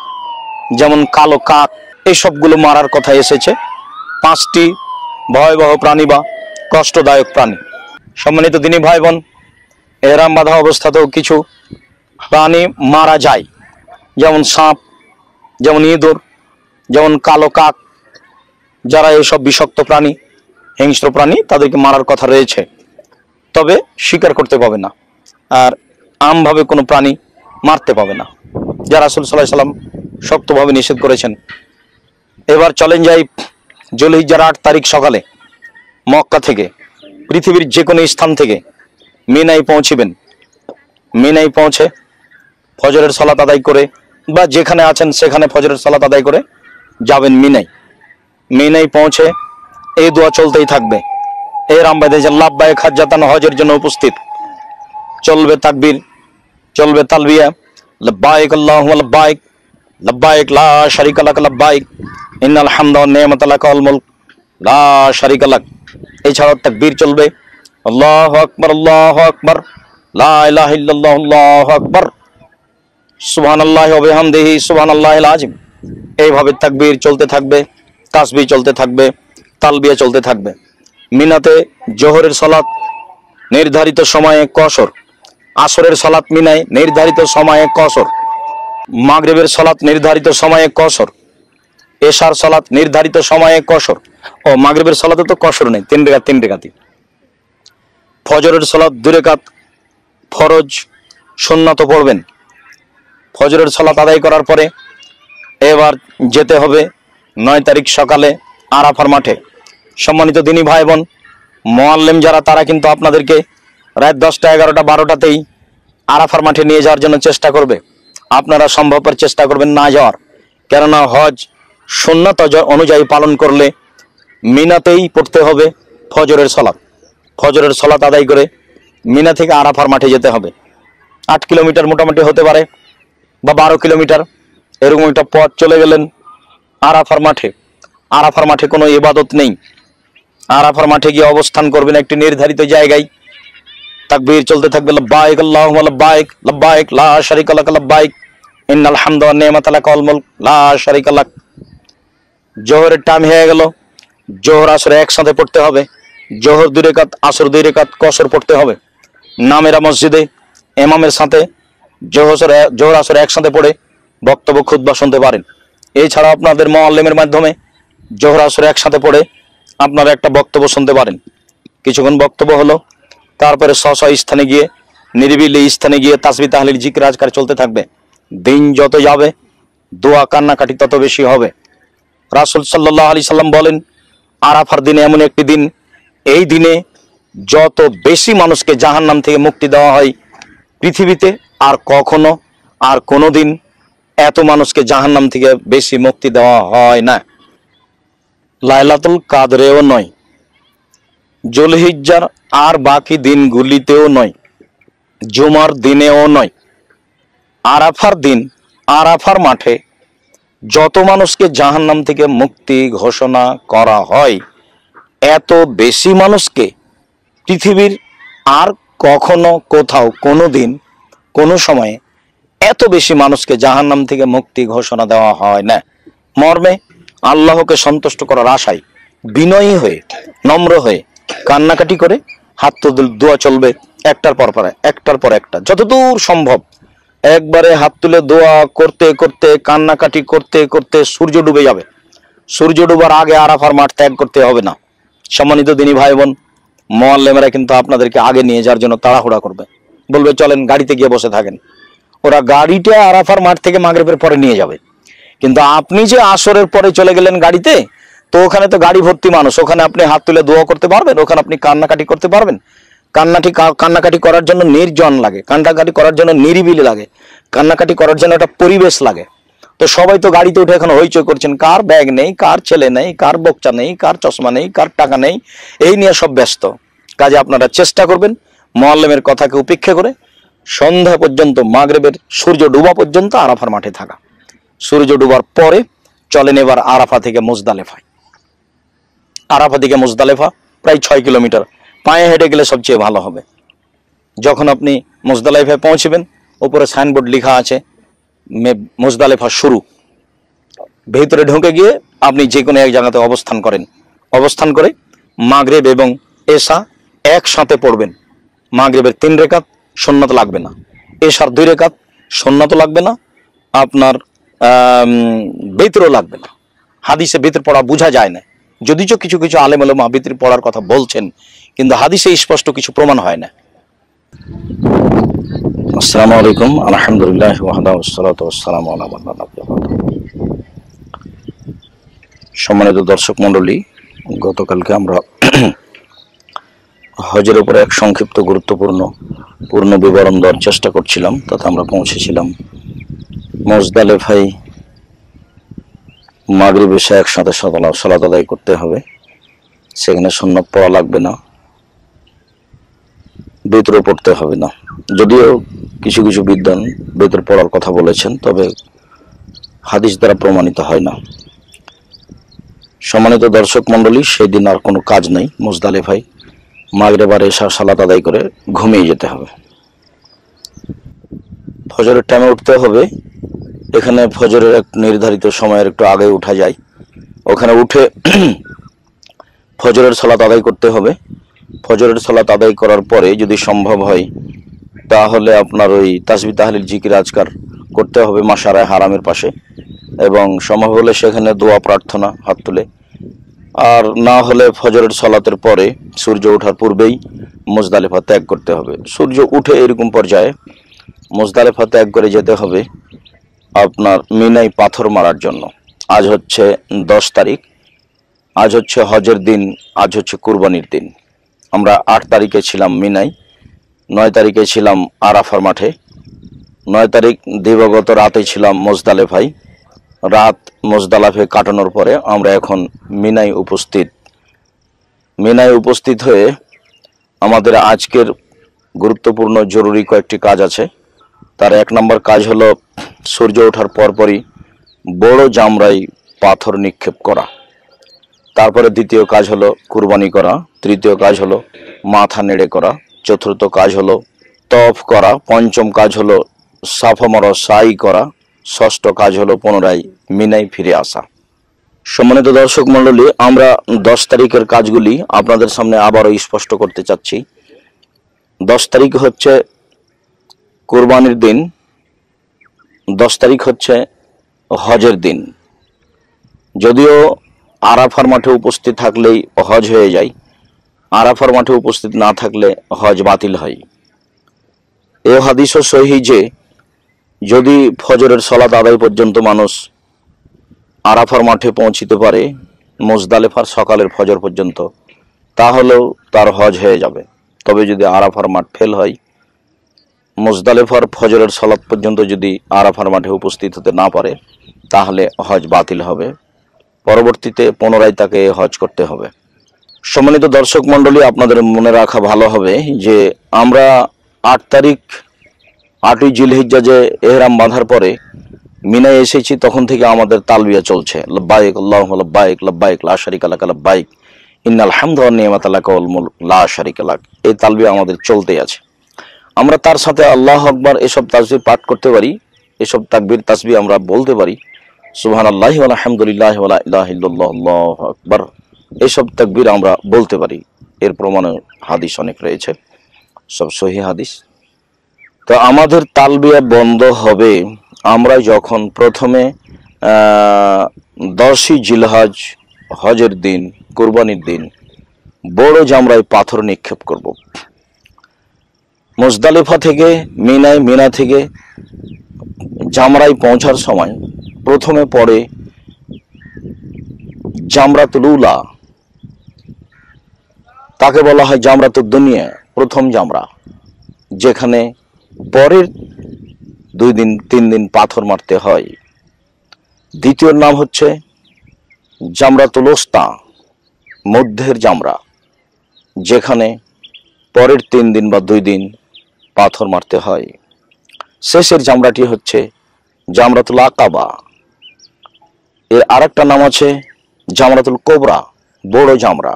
যেমন কালো কাক, এইসবগুলো মারার কথা এসেছে। 5টি ভয়াবহ প্রাণী বা কষ্টদায়ক প্রাণী। সম্মানিত দিনী ভাই বোন, এহরাম বাঁধা অবস্থাতেও কিছু প্রাণী মারা যায়, যেমন সাপ, যেমন ইঁদুর, যেমন কালো কাক। যারা এইসব বিষাক্ত প্রাণী, হিংস্র প্রাণী, তাদেরকে মারার কথা রয়েছে, তবে শিকার করতে পাবে না। আর আমভাবে কোনো প্রাণী মারতে পাবে না, যা রাসূল সাল্লাল্লাহু আলাইহি ওয়াসাল্লাম শক্তভাবে নিষেধ করেছেন। এবার চলেন যাই যুলহিজ্জার 8 তারিখ সকালে মক্কা থেকে পৃথিবীর যে কোনো স্থান থেকে মিনায় পৌঁছিবেন। মিনায় পৌঁছে ফজরের সালাত আদায় করে, বা যেখানে আছেন সেখানে ফজরের সালাত আদায় করে যাবেন মিনায়। মিনায় পৌঁছে এই দোয়া চলতেই থাকবে। এহরাম বেঁধে যে লাব্বায়েক হাজ্জাতান, হজের জন্য উপস্থিত, চলবে তাকবীর, চলবে তালবিয়া, লব্বায়েক আল্লাহুম্মা লব্বায়েক, লব্বায়েক লা শারীকা লাক লব্বায়েক, ইন্নাল হামদা ওয়ান নি'মাতা লাকা ওয়াল মুলক লা শারীকা লাক। এছাড়াও তাকবীর চলবে, আল্লাহু আকবার, আল্লাহু আকবার, লা ইলাহা ইল্লাল্লাহু, আল্লাহু আকবার, সুবহানাল্লাহি ওয়া বিহামদিহি, সুবহানাল্লাহিল আযীম। এইভাবে তাকবীর চলতে থাকবে, তাসবিহ চলতে থাকবে, তালবিয়া চলতে থাকবে। মিনাতে জোহরের সালাত নির্ধারিত সময়ে কসর, আসরের সালাত মিনায় নির্ধারিত সময়ে কসর, মাগরিবের সালাত নির্ধারিত সময়ে কসর, এশার সালাত নির্ধারিত সময়ে কসর। ও মাগরিবের সালাতে তো কসর নেই, 3 রাকাত 3 রাকাতই। ফজরের সালাত 2 রাকাত ফরজ, সুন্নাত পড়বেন। ফজরের সালাত আদায় করার পরে এবার যেতে হবে 9 তারিখ সকালে আরাফার মাঠে। সম্মানিত দিনী ভাই বোন, মুআল্লিম যারা, তারা কিন্তু আপনাদেরকে রাত 10টা, 11টা, 12টাতেই আরাফার মাঠে নিয়ে যাওয়ার জন্য চেষ্টা করবে। আপনারা সম্ভবপর চেষ্টা করবেন না যাওয়ার, কেননা হজ সুন্নাত অনুযায়ী পালন করলে মিনাতেই পড়তে হবে ফজরের সালাত। ফজরের সালাত আদায় করে মিনা থেকে আরাফার মাঠে যেতে হবে। 8 কিলোমিটার মোটামুটি হতে পারে, বা 12 কিলোমিটার, এরকম একটা পথ চলে গেলেন আরাফার মাঠে। আরাফার মাঠে কোনো ইবাদত নেই। আরাফার মাঠে গিয়ে অবস্থান করবেন একটি নির্ধারিত জায়গায়, তাকবীর চলতে থাকবে, লব্বায়েক আল্লাহুম্মা লব্বায়েক, লব্বায়েক লা শারীকা লাক লব্বায়েক, ইন্নাল হামদা ওয়ান নি'মাতা লাকা ওয়াল মুলক লা শারীকা লাক। জোহরের টাইম হয়ে গেল, জোহর আসর একসাথে পড়তে হবে। জোহর 2 রাকাত, আসর 2 রাকাত, কসর পড়তে হবে। নামেরা মসজিদে ইমামের সাথে জোহর আসর একসাথে পড়ে বক্তব্য খুতবা শুনতে পারেন। এছাড়া আপনাদের মুআল্লিমের মাধ্যমে জোহর আসর একসাথে পড়ে আপনারা একটা বক্তব্য শুনতে পারেন। কিছুক্ষণ বক্তব্য হলো, তারপরে স্ব স্থানে গিয়ে, নিরিবিলি স্থানে গিয়ে তাসবিহ তাহলিল জিকির আজকার চলতে থাকবে। দিন যত যাবে দোয়া কান্নাকাটি তত বেশি হবে। রাসূল সাল্লাল্লাহু আলাইহি সাল্লাম বলেন, আরাফার দিনে এমন একটি দিন, এই দিনে যত বেশি মানুষকে জাহান্নাম থেকে মুক্তি দেওয়া হয় পৃথিবীতে আর কখনো আর কোনোদিন এত মানুষকে জাহান্নাম থেকে বেশি মুক্তি দেওয়া হয় না। লাইলাতুল কাদরেও নয়, যুলহিজ্জার আর বাকি দিনগুলিতেও নয়, জুমার দিনেও নয়, আরাফার দিন আরাফার মাঠে যত মানুষকে জাহান্নাম থেকে মুক্তি ঘোষণা করা হয় এত বেশি মানুষকে পৃথিবীর আর কখনো কোথাও কোনো দিন কোনো সময়ে এত বেশি মানুষকে জাহান্নাম থেকে মুক্তি ঘোষণা দেওয়া হয় না। মর্মে আল্লাহকে সন্তুষ্ট করার আশায় বিনয়ী হয়ে নম্র হয়ে কান্নাকাটি করে হাত তুলে দোয়া চলবে একটার পর একটা যতদূর সম্ভব। একবারে হাত তুলে দোয়া করতে করতে কান্নাকাটি করতে করতে সূর্য ডুবে যাবে। সূর্য ডুবার আগে আরাফার মাঠ ত্যাগ করতে হবে না। সম্মানিত দিনী ভাই বোন, মুআল্লিমেরা কিন্তু আপনাদেরকে আগে নিয়ে যাওয়ার জন্য তাড়াহুড়া করবে, বলবে চলেন গাড়িতে গিয়ে বসে থাকেন। ওরা গাড়িটা আরাফার মাঠ থেকে মাগরিবের পরে নিয়ে যাবে, কিন্তু আপনি যে আসরের পরে চলে গেলেন গাড়িতে, তো ওখানে তো গাড়ি ভর্তি মানুষ, ওখানে আপনি হাত তুলে দোয়া করতে পারবেন? ওখানে আপনি কান্নাকাটি করতে পারবেন? কান্নাকাটি করার জন্য নির্জন লাগে, কান্নাকাটি করার জন্য নিরিবিলি লাগে, কান্নাকাটি করার জন্য একটা পরিবেশ লাগে। তো সবাই তো গাড়িতে উঠে এখন হইচই করছেন, কার ব্যাগ নেই, কার ছেলে নেই, কার বকচা নেই, কার চশমা নেই, কার টাকা নেই, এই নিয়ে সব ব্যস্ত। কাজে আপনারা চেষ্টা করবেন মুআল্লিমের কথাকে উপেক্ষা করে সন্ধ্যা পর্যন্ত, মাগরিবের সূর্য ডুবা পর্যন্ত আরাফার মাঠে থাকা। সূর্য ডুবার পরে চলেন এবার আরাফা থেকে মুজদালেফায়। আরাফা থেকে মুজদালেফা প্রায় 6 কিলোমিটার, পায়ে হেঁটে গেলে সবচেয়ে ভালো হবে। যখন আপনি মুজদালেফায় পৌঁছবেন, উপরে সাইনবোর্ড লেখা আছে মুজদালেফা শুরু। ভেতরে ঢুকে গিয়ে আপনি যে কোনো এক জায়গাতে অবস্থান করেন, অবস্থান করে মাগরিব এবং এশা একসাথে পড়বেন। মাগরিবের 3 রাকাত সুন্নাত লাগবে না, এশার 2 রাকাত সুন্নাত লাগবে না, আপনার বিতরও লাগবে না। হাদিসে বিতর পড়া বোঝা যায় না, যদিও কিছু কিছু আলেম ওলামা বিতর পড়ার কথা বলছেন, কিন্তু হাদিসে স্পষ্ট কিছু প্রমাণ হয় না। আসসালামু আলাইকুম, আলহামদুলিল্লাহ ওয়াহদা ওয়াসসালাতু ওয়াসসালামু আলা মান লা নাবিয়্যা বা'দা। সম্মানিত দর্শক মণ্ডলী, গতকালকে আমরা হজের উপরে এক সংক্ষিপ্ত গুরুত্বপূর্ণ পূর্ণ বিবরণ দেওয়ার চেষ্টা করছিলাম, তাতে আমরা পৌঁছেছিলাম মুজদালেফায় মাগরিব এশা একসাথে সালাত আদায় করতে হবে। সেখানে সুন্নাত পড়া লাগবে না, বিতর পড়তে হবে না। যদিও কিছু কিছু বিদ্বান বিতর পড়ার কথা বলেছেন, তবে হাদিস দ্বারা প্রমাণিত হয় না। সম্মানিত দর্শক মণ্ডলী, সেই দিন আর কোনো কাজ নেই। মুজদালেফায় মাগরিব আর এশা সালাত আদায় করে ঘুমিয়ে যেতে হবে। ফজরের টাইমে উঠতে হবে। এখানে ফজরের এক নির্ধারিত সময়ের একটু আগে উঠা যায়, ওখানে উঠে ফজরের সালাত আদায় করতে হবে। ফজরের সালাত আদায় করার পরে যদি সম্ভব হয় তাহলে আপনার ওই তাসবিহ তাহলিল জিকির আজকার করতে হবে মাশারায়ে হারামের পাশে, এবং সম্ভব হলে সেখানে দোয়া প্রার্থনা হাত তুলে, আর না হলে ফজরের সালাতের পরে সূর্য ওঠার পূর্বেই মুজদালেফা ত্যাগ করতে হবে। সূর্য উঠে এরকম পর্যায়ে মুজদালেফা ত্যাগ করে যেতে হবে আপনার মিনায় পাথর মারার জন্য। আজ হচ্ছে 10 তারিখ, আজ হচ্ছে হজের দিন, আজ হচ্ছে কুরবানির দিন। আমরা 8 তারিখে ছিলাম মিনায়, 9 তারিখে ছিলাম আরাফার মাঠে, 9 তারিখ দিবাগত রাতে ছিলাম মুজদালেফায়। রাত মুজদালেফায় কাটানোর পরে আমরা এখন মিনায় উপস্থিত। মিনায় উপস্থিত হয়ে আমাদের আজকের গুরুত্বপূর্ণ জরুরি কয়েকটি কাজ আছে। তার 1 নম্বর কাজ হলো সূর্য ওঠার পরপরই বড় জামরায় পাথর নিক্ষেপ করা। তারপরে দ্বিতীয় কাজ হলো কুরবানি করা, তৃতীয় কাজ হলো মাথা নেড়ে করা, চতুর্থ কাজ হলো তওয়াফ করা, পঞ্চম কাজ হলো সাফা মারা সাই করা, ষষ্ঠ কাজ হলো পুনরায় মিনায় ফিরে আসা। সম্মানিত দর্শক মণ্ডলী, আমরা 10 তারিখের কাজগুলি আপনাদের সামনে আবারও স্পষ্ট করতে চাচ্ছি। 10 তারিখ হচ্ছে কুরবানির দিন, 10 তারিখ হচ্ছে হজের দিন। যদিও আরাফার মাঠে উপস্থিত থাকলেই হজ হয়ে যায়, আরাফার মাঠে উপস্থিত না থাকলে হজ বাতিল হয়। এ হাদিসও সহিহ যে যদি ফজরের সালাত আদায় পর্যন্ত মানুষ আরাফার মাঠে পৌঁছিতে পারে মুজদালেফার সকালের ফজর পর্যন্ত, তাহলেও তার হজ হয়ে যাবে। তবে যদি আরাফার মাঠ ফেল হয়, মুজদালেফার ফজরের সালাত পর্যন্ত যদি আরাফার মাঠে উপস্থিত হতে না পারে, তাহলে হজ বাতিল হবে। পরবর্তীতে পুনরায় তাকে হজ করতে হবে। সম্মানিত দর্শক মণ্ডলী, আপনাদের মনে রাখা ভালো হবে যে আমরা 8 তারিখ 8ই জিলহিজ্জা যে এহরাম বাঁধার পরে মিনায় এসেছি, তখন থেকে আমাদের তালবিয়া চলছে, লব্বাইক আল্লাহুম্মা লব্বাইক, লব্বাইক লা শারিকা লাক লব্বাইক, ইন্নাল হামদা ওয়ান নি'মাতা লাকা ওয়াল মুলক লা শারিকা লাক, এই তালবিয়া আমাদের চলতেই আছে। আমরা তার সাথে আল্লাহু আকবার এসব তাসবিহ পাঠ করতে পারি, এসব তাকবীর তাসবিহ আমরা বলতে পারি। সুবহানাল্লাহি ওয়া আলহামদুলিল্লাহি ওয়া লা ইলাহা ইল্লাল্লাহ আল্লাহু আকবার, এসব তাকবীর আমরা বলতে পারি। এর প্রমাণে হাদিস অনেক রয়েছে, সব সহিহ হাদিস। তো আমাদের তালবিয়া বন্ধ হবে আমরা যখন প্রথমে 10ই জিলহজ হজের দিন, কুরবানির দিন বড় জামরায় পাথর নিক্ষেপ করব। মুজদালিফা থেকে মিনায়, মিনা থেকে জামরায় পৌঁছার সময় প্রথমে পড়ে জামরাতুল উলা, তাকে বলা হয় জামরাতুদ দুনিয়া, প্রথম জামরা, যেখানে পরের 2 দিন 3 দিন পাথর মারতে হয়। দ্বিতীয় নাম হচ্ছে জামরাতুল উস্তা, মধ্যের জামরা, যেখানে পরের 3 দিন বা 2 দিন পাথর মারতে হয়। শেষের জামরাটি হচ্ছে জামরাতুল আকাবা। এর আরেকটা নাম আছে জামরাতুল কোবরা, বড় জামরা।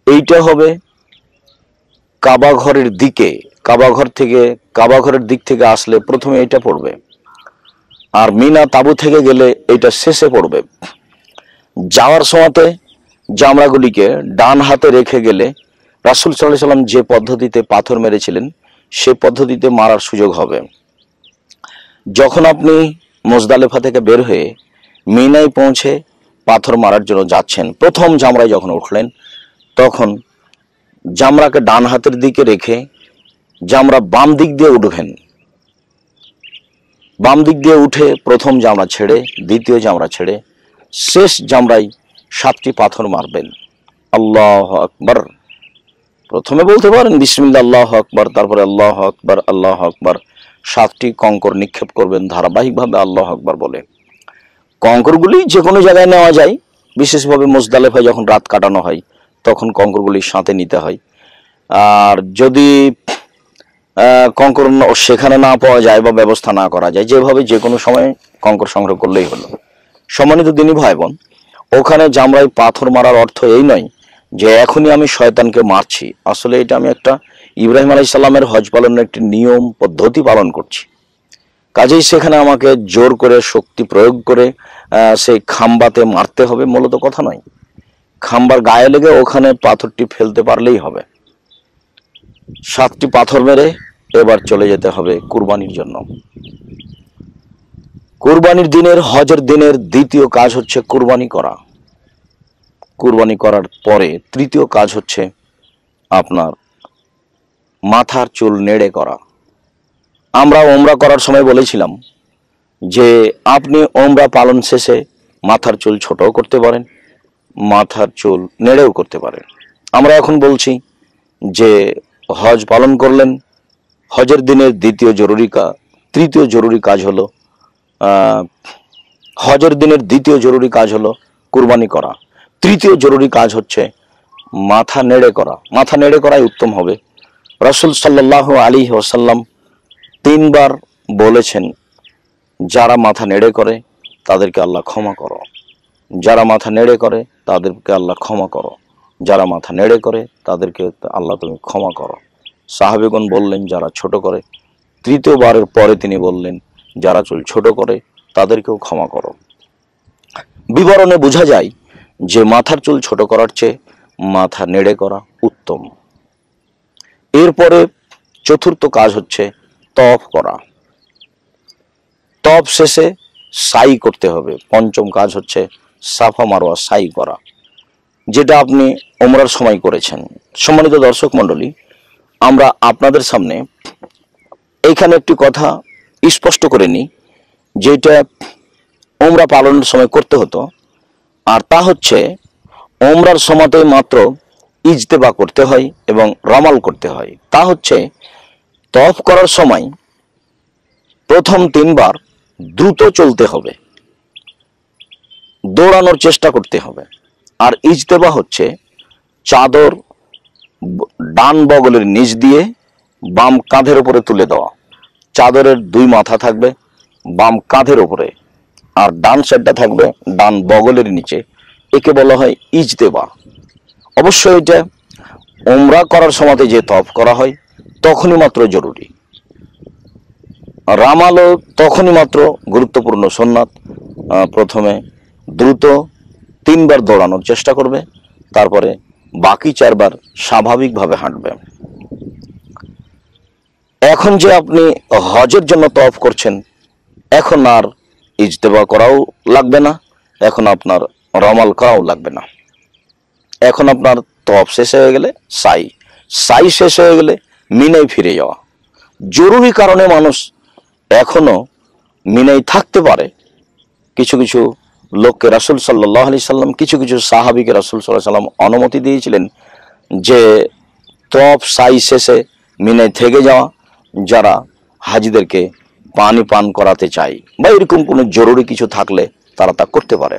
এইটা হবে কাবা ঘরের দিকে, কাবা ঘরের দিক থেকে আসলে প্রথমে এটা পড়বে, আর মিনা তাবু থেকে গেলে এটা শেষে পড়বে। যাওয়ার সময়তে জামরাগুলিকে ডান হাতে রেখে গেলে রাসূল সাল্লাল্লাহু আলাইহি সাল্লাম যে পদ্ধতিতে পাথর মেরেছিলেন সে পদ্ধতিতে মারার সুযোগ হবে। যখন আপনি মুজদালিফা থেকে বের হয়ে মিনায় পৌঁছে পাথর মারার জন্য যাচ্ছেন, প্রথম জামরায় যখন উঠলেন তখন জামরাকে ডান হাতের দিকে রেখে জামরা বাম দিক দিয়ে উঠবেন। বাম দিক দিয়ে উঠে প্রথম জামরা ছেড়ে, দ্বিতীয় জামরা ছেড়ে, শেষ জামরায় 7টি পাথর মারবেন। আল্লাহু আকবার, প্রথমে বলতে পারেন বিসমিল্লাহ আল্লাহু আকবার, তারপরে আল্লাহু আকবার আল্লাহু আকবার, 7টি কঙ্কর নিক্ষেপ করবেন ধারাবাহিকভাবে আল্লাহু আকবার বলে। কঙ্করগুলি যে কোনো জায়গায় নেওয়া যায়, বিশেষভাবে মুজদালিফায় যখন রাত কাটানো হয় তখন কঙ্করগুলি সাথে নিতে হয়। আর যদি কঙ্কর সেখানে না পাওয়া যায় বা ব্যবস্থা না করা যায়, যেভাবে যে কোনো সময় কঙ্কর সংগ্রহ করলেই হলো। সম্মানিত দিনী ভাই বোন, ওখানে জামরায় পাথর মারার অর্থ এই নয় যে এখনই আমি শয়তানকে মারছি। আসলে এটা আমি একটা ইব্রাহিম আলাইহিস সালামের হজ পালনের একটি নিয়ম পদ্ধতি পালন করছি। কাজেই সেখানে আমাকে জোর করে শক্তি প্রয়োগ করে সেই খাম্বাতে মারতে হবে মূলত কথা নয়। খাম্বার গায়ে লেগে ওখানে পাথরটি ফেলতে পারলেই হবে। 7টি পাথর মেরে এবার চলে যেতে হবে কুরবানির জন্য। কুরবানির দিনের, হজের দিনের দ্বিতীয় কাজ হচ্ছে কুরবানি করা। কুরবানি করার পরে তৃতীয় কাজ হচ্ছে আপনার মাথার চুল নেড়ে করা। আমরা ওমরা করার সময় বলেছিলাম যে আপনি ওমরা পালন শেষে মাথার চুল ছোটও করতে পারেন, মাথার চুল নেড়েও করতে পারেন। আমরা এখন বলছি যে হজ পালন করলেন, হজের দিনের তৃতীয় জরুরি কাজ হলো হজের দিনের দ্বিতীয় জরুরি কাজ হলো কুরবানি করা। তৃতীয় জরুরি কাজ হচ্ছে মাথা নেড়ে করা। মাথা নেড়ে করাই উত্তম হবে। রাসূল সাল্লাল্লাহু আলাইহি ওয়াসাল্লাম 3 বার বলেছেন, যারা মাথা নেড়ে করে তাদেরকে আল্লাহ ক্ষমা করো, যারা মাথা নেড়ে করে তাদেরকে আল্লাহ ক্ষমা করো, যারা মাথা নেড়ে করে তাদেরকে আল্লাহ তুমি ক্ষমা করো। সাহাবীগণ বললেন যারা ছোট করে। তৃতীয়বারের পরে তিনি বললেন যারা চুল ছোট করে তাদেরকেও ক্ষমা করো। বিবরণে বোঝা যায় যে মাথার চুল ছোট করার চেয়ে মাথা নেড়ে করা উত্তম। এরপরে চতুর্থ কাজ হচ্ছে তওয়াফ করা। তওয়াফ শেষে সাই করতে হবে। পঞ্চম কাজ হচ্ছে সাফা মারওয়া সাই করা, যেটা আপনি ওমরার সময় করেছেন। সম্মানিত দর্শক মণ্ডলী, আমরা আপনাদের সামনে এইখানে একটি কথা স্পষ্ট করে নিই, যেটা ওমরা পালনের সময় করতে হতো, আর তা হচ্ছে ওমরার সময়তে মাত্র ইজতেবা করতে হয় এবং রামাল করতে হয়। তা হচ্ছে তওয়াফ করার সময় প্রথম 3 বার দ্রুত চলতে হবে, দৌড়ানোর চেষ্টা করতে হবে। আর ইজতেবা হচ্ছে চাদর ডান বগলের নিচ দিয়ে বাম কাঁধের উপরে তুলে দেওয়া। চাদরের 2 মাথা থাকবে বাম কাঁধের উপরে, আর ডান সাইডটা থাকবে ডান বগলের নিচে। একে বলা হয় ইজতেবা। অবশ্যই এটা উমরা করার সময় যে তওয়াফ করা হয় তখনই মাত্র জরুরি। রামালও তখনই মাত্র গুরুত্বপূর্ণ সুন্নাত। প্রথমে দ্রুত 3 বার দৌড়ানোর চেষ্টা করবে, তারপরে বাকি 4 বার স্বাভাবিকভাবে হাঁটবে। এখন যে আপনি হজের জন্য তওয়াফ করছেন, এখন আর ইজতেবা করাও লাগবে না, এখন আপনার রমাল করাও লাগবে না। এখন আপনার তওয়াফ শেষ হয়ে গেলে সাই শেষ হয়ে গেলে মিনায় ফিরে যাওয়া। জরুরি কারণে মানুষ এখনো মিনায় থাকতে পারে। কিছু কিছু লোককে রাসূল সাল্লাল্লাহু আলাইহি সাল্লাম, কিছু কিছু সাহাবীকে রাসূল সাল্লাল্লাহু আলাইহি সাল্লাম অনুমতি দিয়েছিলেন যে তওয়াফ সাই শেষে মিনায় থেকে যাওয়া, যারা হাজিদেরকে পানি পান করাতে চায় বা এরকম কোনো জরুরি কিছু থাকলে তারা তা করতে পারে।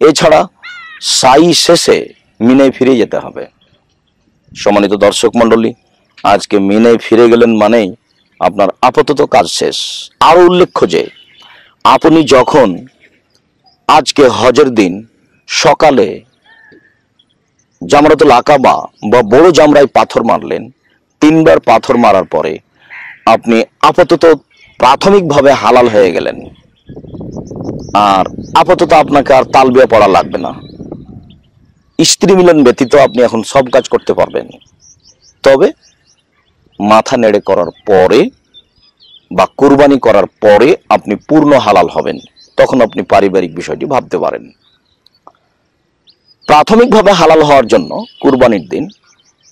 এছাড়া সাই শেষে মিনায় ফিরে যেতে হবে। সম্মানিত দর্শক মণ্ডলী, আজকে মিনায় ফিরে গেলেন মানেই আপনার আপাতত কাজ শেষ। আরো উল্লেখ্য যে আপনি যখন আজকে হজের দিন সকালে জামরাতুল আকাবা বা বড় জামরায় পাথর মারলেন, 3 বার পাথর মারার পরে আপনি আপাতত প্রাথমিকভাবে হালাল হয়ে গেলেন। আর আপাতত আপনাকে আর তালবিয়া পড়া লাগবে না। স্ত্রী মিলন ব্যতীত আপনি এখন সব কাজ করতে পারবেন। তবে মাথা নেড়ে করার পরে বা কুরবানি করার পরে আপনি পূর্ণ হালাল হবেন, তখন আপনি পারিবারিক বিষয়টি ভাবতে পারেন। প্রাথমিকভাবে হালাল হওয়ার জন্য কুরবানির দিন,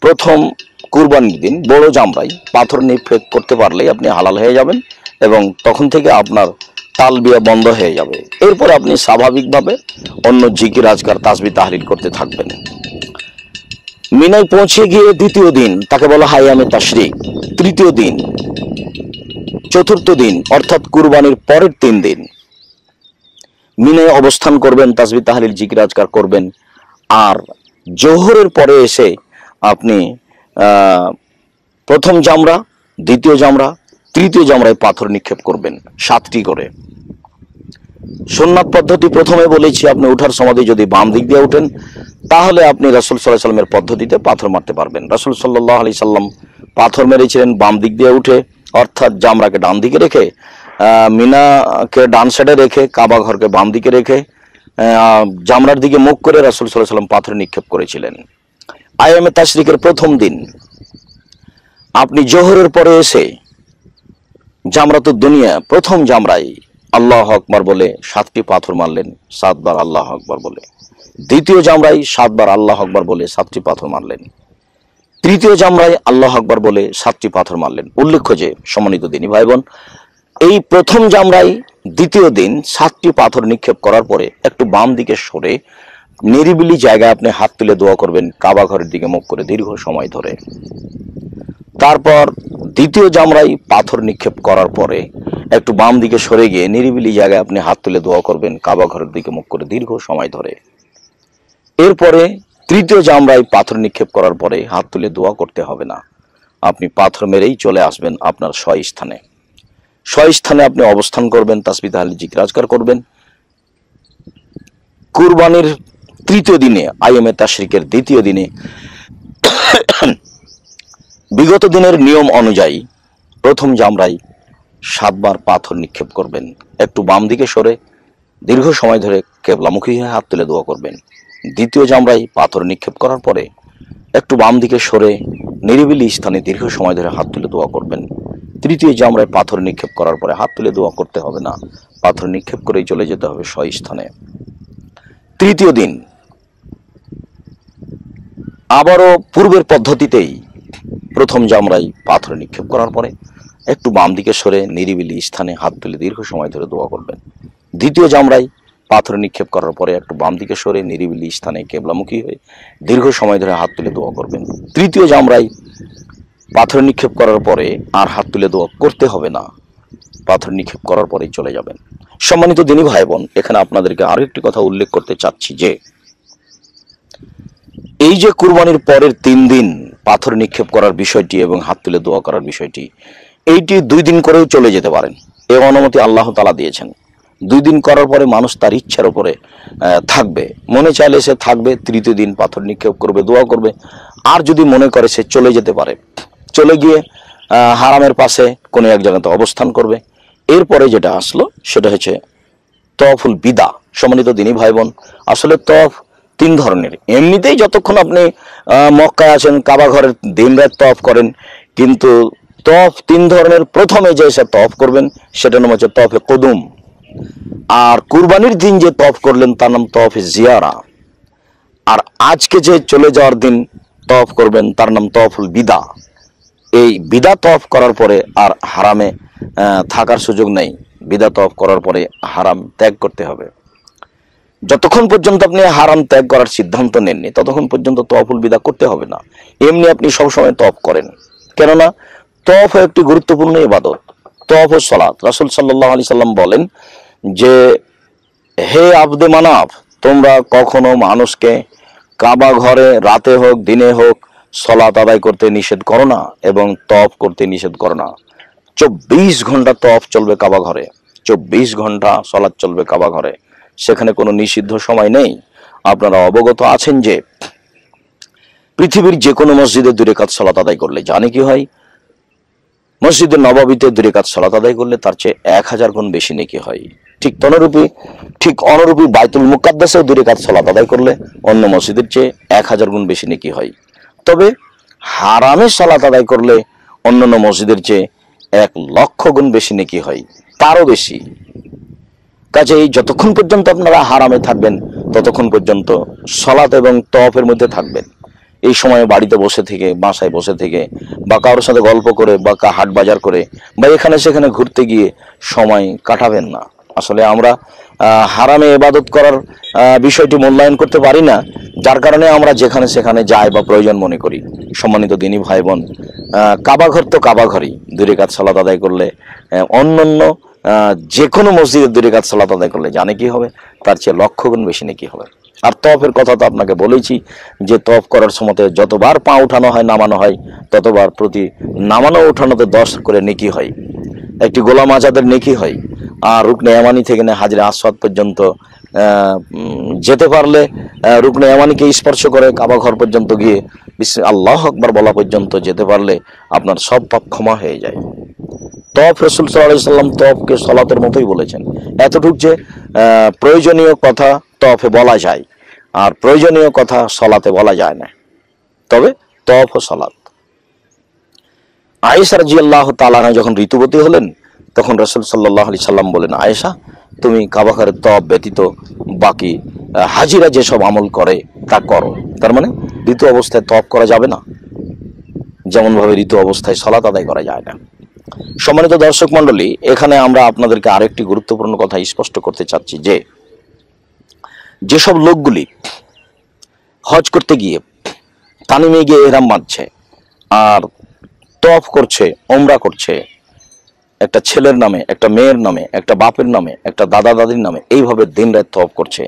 প্রথম কুরবানির দিন বড় জামরাই পাথর নিক্ষেপ করতে পারলেই আপনি হালাল হয়ে যাবেন এবং তখন থেকে আপনার তালবিয়া বন্ধ হয়ে যাবে। এরপর আপনি স্বাভাবিকভাবে অন্য জিকির আজকার তাসবিহ তাহলিল করতে থাকবেন। মিনায় পৌঁছে গিয়ে দ্বিতীয় দিন তাকে বলা হয় আইয়ামে তাশরিক। তৃতীয় দিন, চতুর্থ দিন অর্থাৎ কুরবানির পরের 3 দিন মিনায় অবস্থান করবেন, তাসবিহ তাহলিল জিকির আজকার করবেন। আর জোহরের পরে এসে আপনি প্রথম জামরা, দ্বিতীয় জামরা, তৃতীয় জামরায় পাথর নিক্ষেপ করবেন 7টি করে। সুন্নাত পদ্ধতি প্রথমে বলেছি, আপনি ওঠার সময় যদি বাম দিক দিয়ে উঠেন তাহলে আপনি রাসূল সাল্লাল্লাহু আলাইহি সাল্লামের পদ্ধতিতে পাথর মারতে পারবেন। রাসূল সাল্লাল্লাহু আলাইহি সাল্লাম পাথর মেরেছিলেন বাম দিক দিয়ে উঠে, অর্থাৎ জামরাকে ডান দিকে রেখে, মিনাকে ডান সাইডে রেখে, কাবা ঘরকে বাম দিকে রেখে জামরার দিকে মুখ করে রাসূল সাল্লাল্লাহু আলাইহি সাল্লাম পাথর নিক্ষেপ করেছিলেন। আইয়ামে তাশরিকের প্রথম দিন আপনি জোহরের পরে এসে জামরাতুদ দুনিয়া প্রথম জামরায় আল্লাহু আকবার বলে 7টি পাথর মারলেন, 7 বার আল্লাহু আকবার বলে। দ্বিতীয় জামরায় 7 বার আল্লাহু আকবার বলে 7টি পাথর মারলেন। তৃতীয় জামরায় আল্লাহু আকবার বলে 7টি পাথর মারলেন। উল্লেখ্য যে সম্মানিত দিনী ভাই বোন, এই প্রথম জামরায় দ্বিতীয় দিন 7টি পাথর নিক্ষেপ করার পরে একটু বাম দিকে সরে নিরিবিলি জায়গায় আপনি হাত তুলে দোয়া করবেন কাবা ঘরের দিকে মুখ করে দীর্ঘ সময় ধরে। তারপর দ্বিতীয় জামরায় পাথর নিক্ষেপ করার পরে একটু বাম দিকে সরে গিয়ে নিরিবিলি জায়গায় আপনি হাত তুলে দোয়া করবেন কাবা ঘরের দিকে মুখ করে দীর্ঘ সময় ধরে। এরপরে তৃতীয় জামরায় পাথর নিক্ষেপ করার পরে হাত তুলে দোয়া করতে হবে না, আপনি পাথর মেরেই চলে আসবেন আপনার স্বস্থানে। স্বস্থানে আপনি অবস্থান করবেন, তাসবিহ তাহলিল জিকির আজকার করবেন। কুরবানির তৃতীয় দিনে, আইয়ামে তাশরিকের দ্বিতীয় দিনে বিগত দিনের নিয়ম অনুযায়ী প্রথম জামরায় 7 বার পাথর নিক্ষেপ করবেন। একটু বাম দিকে সরে দীর্ঘ সময় ধরে কেবলামুখী হয়ে হাত তুলে দোয়া করবেন। দ্বিতীয় জামরায় পাথর নিক্ষেপ করার পরে একটু বাম দিকে সরে নিরিবিলি স্থানে দীর্ঘ সময় ধরে হাত তুলে দোয়া করবেন। তৃতীয় জামরায় পাথর নিক্ষেপ করার পরে হাত তুলে দোয়া করতে হবে না, পাথর নিক্ষেপ করেই চলে যেতে হবে স্বস্থানে। তৃতীয় দিন আবারও পূর্বের পদ্ধতিতেই প্রথম জামরায় পাথর নিক্ষেপ করার পরে একটু বাম দিকে সরে নিরিবিলি স্থানে হাত তুলে দীর্ঘ সময় ধরে দোয়া করবেন। দ্বিতীয় জামরায় পাথর নিক্ষেপ করার পরে একটু বাম দিকে সরে নিরিবিলি স্থানে কেবলামুখী হয়ে দীর্ঘ সময় ধরে হাত তুলে দোয়া করবেন। তৃতীয় জামরায় পাথর নিক্ষেপ করার পরে আর হাত তুলে দোয়া করতে হবে না, পাথর নিক্ষেপ করার পরেই চলে যাবেন। সম্মানিত দিনী ভাই বোন, এখানে আপনাদেরকে আরো একটি কথা উল্লেখ করতে চাচ্ছি যে এই যে কুরবানির পরের 3 দিন পাথর নিক্ষেপ করার বিষয়টি এবং হাত তুলে দোয়া করার বিষয়টি, এইটি 2 দিন করেও চলে যেতে পারেন, এই অনুমতি আল্লাহ তাআলা দিয়েছেন। 2 দিন করার পরে মানুষ তার ইচ্ছার উপরে থাকবে, মনে চাইলে সে থাকবে, তৃতীয় দিন পাথর নিক্ষেপ করবে, দোয়া করবে। আর যদি মনে করে সে চলে যেতে পারে, চলে গিয়ে হারামের পাশে কোনো এক জায়গাতে অবস্থান করবে। এরপরে যেটা আসলো সেটা হচ্ছে তওয়াফুল বিদা। সম্মানিত দিনী ভাই বোন, আসলে তওয়াফ 3 ধরনের। এমনিতেই যতক্ষণ আপনি মক্কায় আছেন কাবা ঘরের দিন রাত তওয়াফ করেন, কিন্তু তওয়াফ 3 ধরনের। প্রথমে যে সে তওয়াফ করবেন সেটার নাম হচ্ছে তওয়াফে কুদুম, আর কুরবানির দিন যে তওয়াফ করলেন তার নাম তওয়াফে জিয়ারা, আর আজকে যে চলে যাওয়ার দিন তওয়াফ করবেন তার নাম তওয়াফুল বিদা। এই বিদা তওয়াফ করার পরে আর হারামে থাকার সুযোগ নেই। বিদা তওয়াফ করার পরে হারাম ত্যাগ করতে হবে। যতক্ষণ পর্যন্ত আপনি হারাম ত্যাগ করার সিদ্ধান্ত নেননি ততক্ষণ পর্যন্ত তওয়াফুল বিদা করতে হবে না। এমনি আপনি সবসময় তওয়াফ করেন, কেননা তওয়াফ একটি গুরুত্বপূর্ণ ইবাদত। তওয়াফ ও সালাত। রাসূল সাল্লাল্লাহু আলাইহি সাল্লাম বলেন যে, হে আবদে মানাফ, তোমরা কখনো মানুষকে কাবা ঘরে রাতে হোক দিনে হোক সালাত আদায় করতে নিষেধ করো না এবং তওয়াফ করতে নিষেধ করো না। 24 ঘন্টা তওয়াফ চলবে কাবা ঘরে, 24 ঘন্টা সালাত চলবে কাবা ঘরে, সেখানে কোনো নিষিদ্ধ সময় নেই। আপনারা অবগত আছেন যে পৃথিবীর যে কোনো মসজিদে 2 রাকাত সালাত আদায় করলে জানে কি হয়? মসজিদে নববীতে 2 রাকাত সালাত আদায় করলে তার চেয়ে 1000 গুণ বেশি নেকি হয়। ঠিক অনুরূপী বাইতুল মুকাদ্দাসেও 2 রাকাত সালাত আদায় করলে অন্য মসজিদের চেয়ে 1000 গুণ বেশি নেকি হয়। তবে হারামে সালাত আদায় করলে অন্যান্য মসজিদের চেয়ে 1,00,000 গুণ বেশি নেকি হয়, তারও বেশি। কাজেই যতক্ষণ পর্যন্ত আপনারা হারামে থাকবেন ততক্ষণ পর্যন্ত সালাত এবং তওয়াফের মধ্যে থাকবেন। এই সময়ে বাড়িতে বসে থেকে, বাসায় বসে থেকে, বা কারোর সাথে গল্প করে, বা হাট বাজার করে, বা এখানে সেখানে ঘুরতে গিয়ে সময় কাটাবেন না। আসলে আমরা হারামে ইবাদত করার বিষয়টি মূল্যায়ন করতে পারি না, যার কারণে আমরা যেখানে সেখানে যাই বা প্রয়োজন মনে করি। সম্মানিত দিনী ভাই বোন, কাবা ঘর তো কাবা ঘরই। 2 রাকাত সালাত আদায় করলে অন্যান্য যে কোনো মসজিদে 2 রাকাত সালাত আদায় করলে জানে কি হবে? তার চেয়ে 1,00,000 গুণ বেশি নেকি হবে। আর তওয়াফের কথা তো আপনাকে বলেছি যে তওয়াফ করার সময় যতবার পা উঠানো হয়, নামানো হয়, ততবার প্রতি নামানো উঠানোতে 10 করে নেকি হয়, একটি গোলাম আজাদের নেকি হয়। আর রুকনে ইয়ামানি থেকে হাজরে আসওয়াদ পর্যন্ত যেতে পারলে, রুকনে ইয়ামানিকে স্পর্শ করে কাবা ঘর পর্যন্ত গিয়ে আল্লাহু আকবার বলা পর্যন্ত যেতে পারলে আপনার সব পাপ ক্ষমা হয়ে যায়। তওয়াফ রাসূল সাল্লাল্লাহু আলাইহি সাল্লাম তওয়াফকে সালাতের মতোই বলেছেন। এতটুক যে প্রয়োজনীয় কথা তওয়াফে বলা যায় আর প্রয়োজনীয় কথা সালাতে বলা যায় না, তবে তওয়াফ ও সালাত। আয়েশা রাদিয়াল্লাহু তাআলা আনহা যখন ঋতুবতী হলেন তখন রাসূল সাল্লাল্লাহু আলাইহি সাল্লাম বলেন, আয়েশা, তুমি কাবা ঘরের তওয়াফ ব্যতীত বাকি হাজিরা যেসব আমল করে তা করো। তার মানে ঋতু অবস্থায় তওয়াফ করা যাবে না, যেমন ভাবে ঋতু অবস্থায় সালাত আদায় করা যায় না। সম্মানিত দর্শক মণ্ডলী, এখানে আমরা আপনাদেরকে আরেকটি গুরুত্বপূর্ণ কথা স্পষ্ট করতে চাচ্ছি যে, যেসব লোকগুলি হজ করতে গিয়ে তানিমে গিয়ে ইহরাম বাঁধছে আর তওয়াফ করছে, ওমরা করছে, একটা ছেলের নামে, একটা মেয়ের নামে, একটা বাপের নামে, একটা দাদা দাদির নামে, এইভাবে দিন রাত তওয়াফ করছে,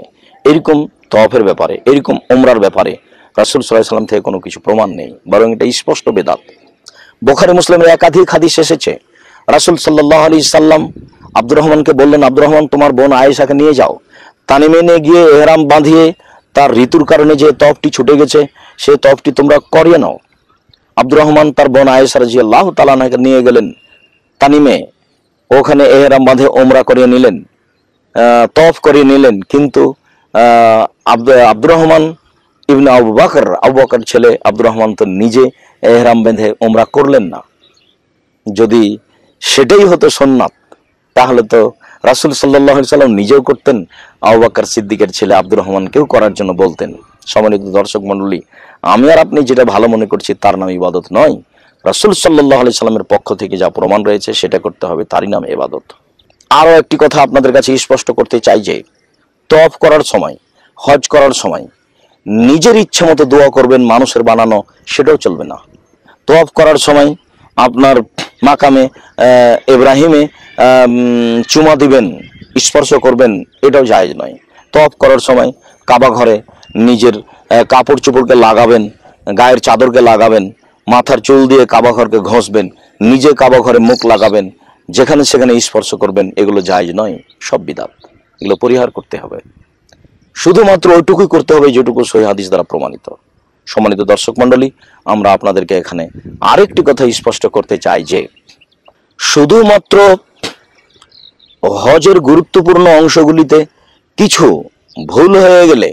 এরকম তওয়াফের ব্যাপারে, এরকম ওমরার ব্যাপারে রাসূল সাল্লাল্লাহু আলাইহি সাল্লাম থেকে কোনো কিছু প্রমাণ নেই, বরং এটা স্পষ্ট বেদাত। বুখারী মুসলিমের একাধিক হাদিস এসেছে, রাসূল সাল্লাল্লাহু আলাইহি সাল্লাম আব্দুর রহমানকে বললেন, আব্দুর রহমান, তোমার বোন আয়েশাকে নিয়ে যাও, তানিমে নিয়ে গিয়ে ইহরাম বাঁধিয়ে তার ঋতুর কারণে যে তওয়াফটি ছুটে গেছে সেই তওয়াফটি তোমরা করিয়ে নাও। আব্দুর রহমান তার বোন আয়েশা রাদিয়াল্লাহু তাআলা আনহাকে নিয়ে গেলেন তানিমে, ওখানে ইহরাম বাঁধে ওমরা করিয়ে নিলেন, তওয়াফ করিয়ে নিলেন। কিন্তু আব্দুর রহমান ইবনে আবু বকর ছেলে আব্দুর রহমান তো নিজে ইহরাম বেঁধে ওমরা করলেন না। যদি সেটাই হতো সুন্নাত, তাহলে তো রাসূল সাল্লাল্লাহু আলাইহি সাল্লাম নিজেও করতেন, আবু বকর সিদ্দিকের ছেলে আব্দুর রহমানকেও করার জন্য বলতেন। সম্মানিত দর্শক মণ্ডলী, আমি আর আপনি যেটা ভালো মনে করছি তার নাম ইবাদত নয়। রাসূল সাল্লাল্লাহু আলাইহি সাল্লামের পক্ষ থেকে যা প্রমাণ রয়েছে সেটা করতে হবে, তারই নাম ইবাদত। আরও একটি কথা আপনাদের কাছে স্পষ্ট করতে চাই যে, তওয়াফ করার সময়, হজ করার সময় নিজের ইচ্ছে মতো দোয়া করবেন, মানুষের বানানো, সেটাও চলবে না। তওয়াফ করার সময় আপনার মাকামে ইব্রাহিমে চুমা দিবেন, স্পর্শ করবেন, এটাও জায়েজ নয়। তওয়াফ করার সময় কাবা ঘরে নিজের কাপড় চোপড়কে লাগাবেন, গায়ের চাদরকে লাগাবেন, মাথার চুল দিয়ে কাবা ঘরকে ঘষবেন, নিজে কাবা ঘরে মুখ লাগাবেন, যেখানে সেখানে স্পর্শ করবেন, এগুলো জায়েজ নয়, সব বিদআত। এগুলো পরিহার করতে হবে। শুধুমাত্র ওইটুকুই করতে হবে যেটুকু সহিহ হাদিস দ্বারা প্রমাণিত। সম্মানিত দর্শক মণ্ডলী, আমরা আপনাদেরকে এখানে আরেকটি কথা স্পষ্ট করতে চাই যে শুধুমাত্র হজের গুরুত্বপূর্ণ অংশগুলিতে কিছু ভুল হয়ে গেলে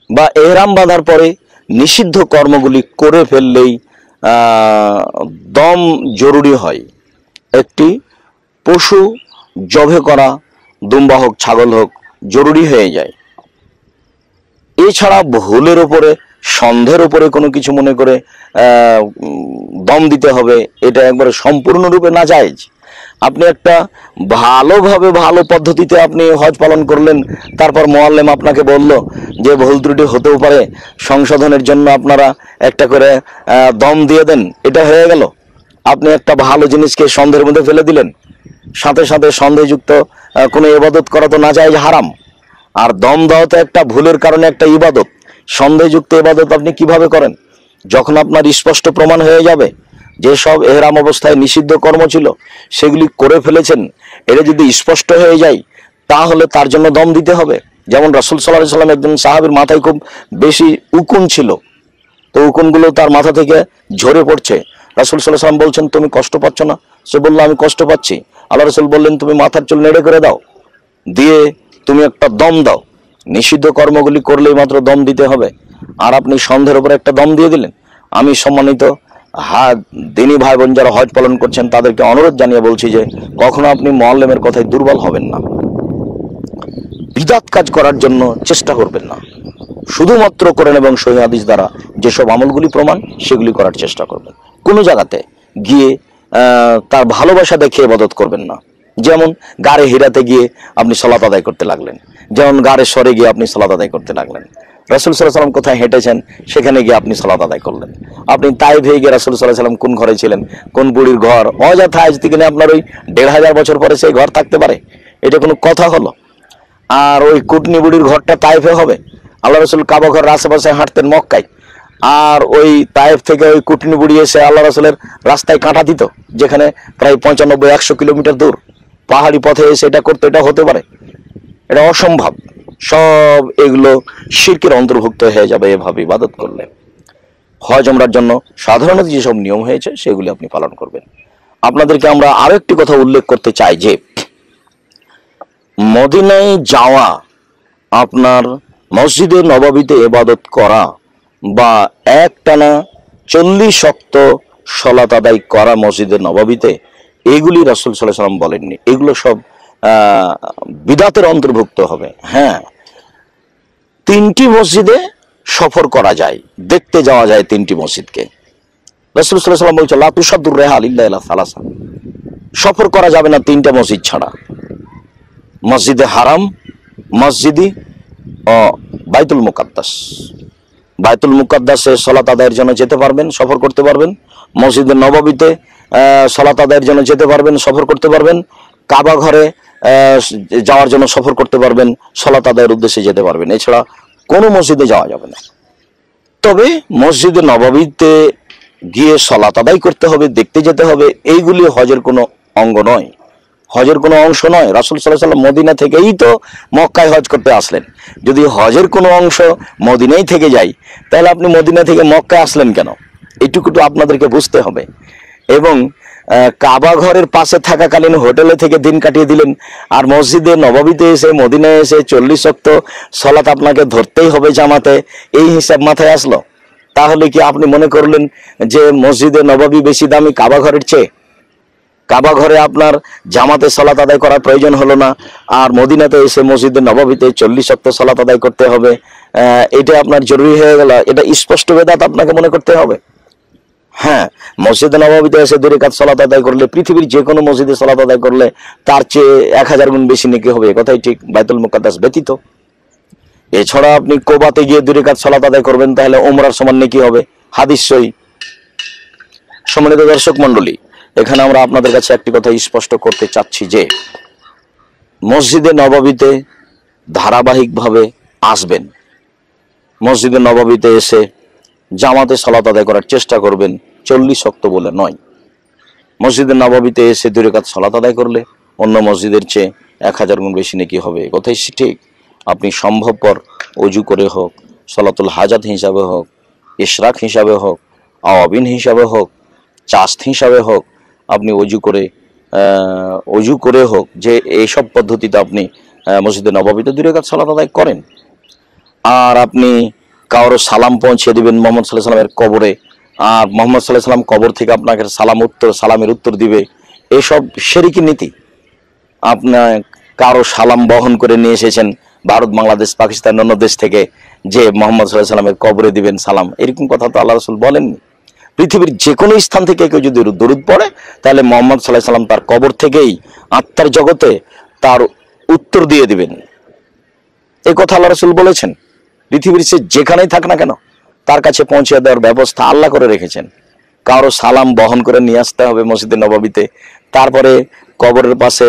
বা এহরাম বাঁধার পরে নিষিদ্ধ কর্মগুলি করে ফেললেই দম জরুরি হয়। একটি পশু জবে করা, দুম্বা হোক ছাগল হোক, জরুরি হয়ে যায়। এছাড়া ভুলের উপরে, সন্দেহের উপরে কোনো কিছু মনে করে দম দিতে হবে, এটা একবারে সম্পূর্ণরূপে নাজায়েজ। আপনি একটা ভালোভাবে ভালো পদ্ধতিতে আপনি হজ পালন করলেন, তারপর মুআল্লিম আপনাকে বলল যে ভুল ত্রুটি হতেও পারে, সংশোধনের জন্য আপনারা একটা করে দম দিয়ে দেন, এটা হয়ে গেল। আপনি একটা ভালো জিনিসকে সন্দেহের মধ্যে ফেলে দিলেন, সাথে সাথে সন্দেহযুক্ত কোনো ইবাদত করা তো নাজায়েজ, হারাম। আর দম দেওয়া তো একটা ভুলের কারণে একটা ইবাদত। সন্দেহযুক্ত ইবাদত আপনি কিভাবে করেন? যখন আপনার স্পষ্ট প্রমাণ হয়ে যাবে যেসব এহরাম অবস্থায় নিষিদ্ধ কর্ম ছিল সেগুলি করে ফেলেছেন, এটা যদি স্পষ্ট হয়ে যায় তাহলে তার জন্য দম দিতে হবে। যেমন রাসূল সাল্লাল্লাহু আলাইহি ওয়াসাল্লাম, একজন সাহাবীর মাথায় খুব বেশি উকুন ছিল, তো উকুনগুলো তার মাথা থেকে ঝরে পড়ছে। রাসূল সাল্লাল্লাহু আলাইহি ওয়াসাল্লাম বলছেন, তুমি কষ্ট পাচ্ছ না? সে বলল, আমি কষ্ট পাচ্ছি। আল্লাহ রাসূল বললেন, তুমি মাথার চুল নেড়ে করে দাও, দিয়ে তুমি একটা দম দাও। নিষিদ্ধ কর্মগুলি করলেই মাত্র দম দিতে হবে, আর আপনি সন্দেহের উপরে একটা দম দিয়ে দিলেন। আমি সম্মানিত দিনী ভাই বোন যারা হজ পালন করছেন তাদেরকে অনুরোধ জানিয়ে বলছি যে কখনো আপনি মুআল্লিমের কথায় দুর্বল হবেন না, বিদআত কাজ করার জন্য চেষ্টা করবেন না। শুধুমাত্র কোরআন এবং সহিহ হাদিস দ্বারা যেসব আমলগুলি প্রমাণ সেগুলি করার চেষ্টা করবেন। কোনো জায়গাতে গিয়ে তার ভালোবাসা দেখিয়ে ইবাদত করবেন না। যেমন গাড়ে হিরাতে গিয়ে আপনি সালাত আদায় করতে লাগলেন, যেমন গাড়ে সরে গিয়ে আপনি সালাত আদায় করতে লাগলেন। রাসূল সাল্লাল্লাহু আলাইহি ওয়াসাল্লাম কোথায় হেঁটেছেন সেখানে গিয়ে আপনি সালাত আদায় করলেন। আপনি তাইফ হয়ে গিয়ে রাসূল সাল্লাল্লাহু আলাইহি ওয়াসাল্লাম কোন ঘরে ছিলেন, কোন বুড়ির ঘর, অযথা আজ থেকে আপনার ওই 1500 বছর পরে সেই ঘর থাকতে পারে? এটা কোনো কথা হলো? আর ওই কুটনি বুড়ির ঘরটা তাইফে হবে? আল্লাহ রাসূল কাবা ঘরের আশেপাশে হাঁটতেন মক্কায়, আর ওই তাইফ থেকে ওই কুটনি বুড়ি এসে আল্লাহ রাসূলের রাস্তায় কাঁটা দিত, যেখানে প্রায় 95-100 কিলোমিটার দূর। পাহাড়ি পথে এসে এটা করতে, এটা হতে পারে? এটা অসম্ভব। সব এগুলো শিরকের অন্তর্ভুক্ত হয়ে যাবে এভাবে ইবাদত করলে। হজ ওমরার জন্য সাধারণত যেসব নিয়ম হয়েছে সেগুলি আপনি পালন করবেন। আপনাদেরকে আমরা আরো একটি কথা উল্লেখ করতে চাই যে মদিনায় যাওয়া, আপনার মসজিদে নববীতে ইবাদত করা বা একটানা 40 ওয়াক্ত সালাত আদায় করা মসজিদে নববীতে, এগুলি রাসূল সাল্লাল্লাহু আলাইহি ওয়াসাল্লাম বলেননি। এগুলো সব বিদআতের অন্তর্ভুক্ত হবে। হ্যাঁ, 3টি মসজিদে সফর করা যায়, দেখতে যাওয়া যায় 3টি মসজিদকে। রাসূল সাল্লাল্লাহু আলাইহি ওয়াসাল্লাম বলছেন, লা তুসাদ্দুর রিহাল ইল্লা ইলা সালাসা, সফর করা যাবে না 3টা মসজিদ ছাড়া। মসজিদে হারাম, মসজিদি ও বাইতুল মুকাদ্দাস। বাইতুল মুকাদ্দাসে সালাত আদায়ের জন্য যেতে পারবেন, সফর করতে পারবেন। মসজিদে নববীতে সালাত আদায়ের জন্য যেতে পারবেন, সফর করতে পারবেন। কাবা ঘরে যাওয়ার জন্য সফর করতে পারবেন, সালাত আদায়ের উদ্দেশ্যে যেতে পারবেন। এছাড়া কোনো মসজিদে যাওয়া যাবে না। তবে মসজিদে নববীতে গিয়ে সালাত আদায় করতে হবে, দেখতে যেতে হবে, এইগুলি হজের কোনো অঙ্গ নয়, হজের কোনো অংশ নয়। রাসূল সাল্লাল্লাহু আলাইহি ওয়াসাল্লাম মদিনা থেকেই তো মক্কায় হজ করতে আসলেন। যদি হজের কোনো অংশ মদিনায় থেকে যায় তাহলে আপনি মদিনা থেকে মক্কায় আসলেন কেন? এটুকু তো আপনাদেরকে বুঝতে হবে। এবং কাবা ঘরের পাশে থাকাকালীন হোটেলে থেকে দিন কাটিয়ে দিলেন, আর মসজিদে নববীতে এসে মদিনায় এসে 40 ওয়াক্ত সালাত আপনাকে ধরতেই হবে জামাতে, এই হিসাব মাথায় আসলো? তাহলে কি আপনি মনে করলেন যে মসজিদে নববী বেশি দামি কাবা ঘরের চেয়ে? কাবা ঘরে আপনার জামাতে সালাত আদায় করার প্রয়োজন হলো না, আর মদিনাতে এসে মসজিদে নববীতে 40 ওয়াক্ত সালাত আদায় করতে হবে, এটা আপনার জরুরি হয়ে গেল। এটা স্পষ্ট বেদাত আপনাকে মনে করতে হবে। হ্যাঁ, মসজিদে নববীতে এসে 2 রাকাত সালাত আদায় করলে পৃথিবীর যে কোনো মসজিদে সালাত আদায় করলে তার চেয়ে 1000 গুণ বেশি নেকি হবে, কথাই ঠিক, বাইতুল মুকাদ্দাস ব্যতীত। এছাড়া আপনি কোবাতে গিয়ে 2 রাকাত সালাত আদায় করবেন, তাহলে ওমরার সমান নেকি হবে, হাদিস সহিহ। সম্মানিত দর্শক মণ্ডলী, এখানে আমরা আপনাদের কাছে একটি কথা স্পষ্ট করতে চাচ্ছি যে মসজিদে নববীতে ধারাবাহিকভাবে আসবেন। মসজিদে নববীতে এসে জামাতে সালাত আদায় করার চেষ্টা করবেন, 40 ওয়াক্ত বলে নয়। মসজিদে নববীতে এসে 2 রাকাত সালাত আদায় করলে অন্য মসজিদের চেয়ে 1000 গুণ বেশি নেকি হবে। কথাই ঠিক। আপনি সম্ভবপর অজু করে হোক, সলাতুল হাজাত হিসাবে হোক, ইশরাক হিসাবে হোক, আওয়াবিন হিসাবে হোক, চাস্ত হিসাবে হোক, আপনি অজু করে হোক, যে এইসব পদ্ধতিতে আপনি মসজিদে নববীতে 2 রাকাত সালাত আদায় করেন। আর আপনি কারো সালাম পৌঁছে দিবেন মোহাম্মদ সাল্লাল্লাহু আলাইহি সাল্লামের কবরে, আর মোহাম্মদ সাল্লাল্লাহু আলাইহি সাল্লাম কবর থেকে আপনাকে সালামের উত্তর দিবে, এসব শিরকি নীতি। আপনার কারো সালাম বহন করে নিয়ে এসেছেন ভারত, বাংলাদেশ, পাকিস্তান, অন্য দেশ থেকে, যে মোহাম্মদ সাল্লাল্লাহু আলাইহি সাল্লামের কবরে দিবেন সালাম, এরকম কথা তো আল্লাহ রাসূল বলেননি। পৃথিবীর যে কোনো স্থান থেকে কেউ যদি দরুদ পড়ে, তাহলে মোহাম্মদ সাল্লাল্লাহু আলাইহি সাল্লাম তার কবর থেকেই আত্মার জগতে তার উত্তর দিয়ে দিবেন। এই কথা আল্লাহ রাসূল বলেছেন। পৃথিবীর সে যেখানেই থাক না কেন, তার কাছে পৌঁছে দেওয়ার ব্যবস্থা আল্লাহ করে রেখেছেন। কারো সালাম বহন করে নিয়ে আসতে হবে মসজিদে নববীতে, তারপরে কবরের পাশে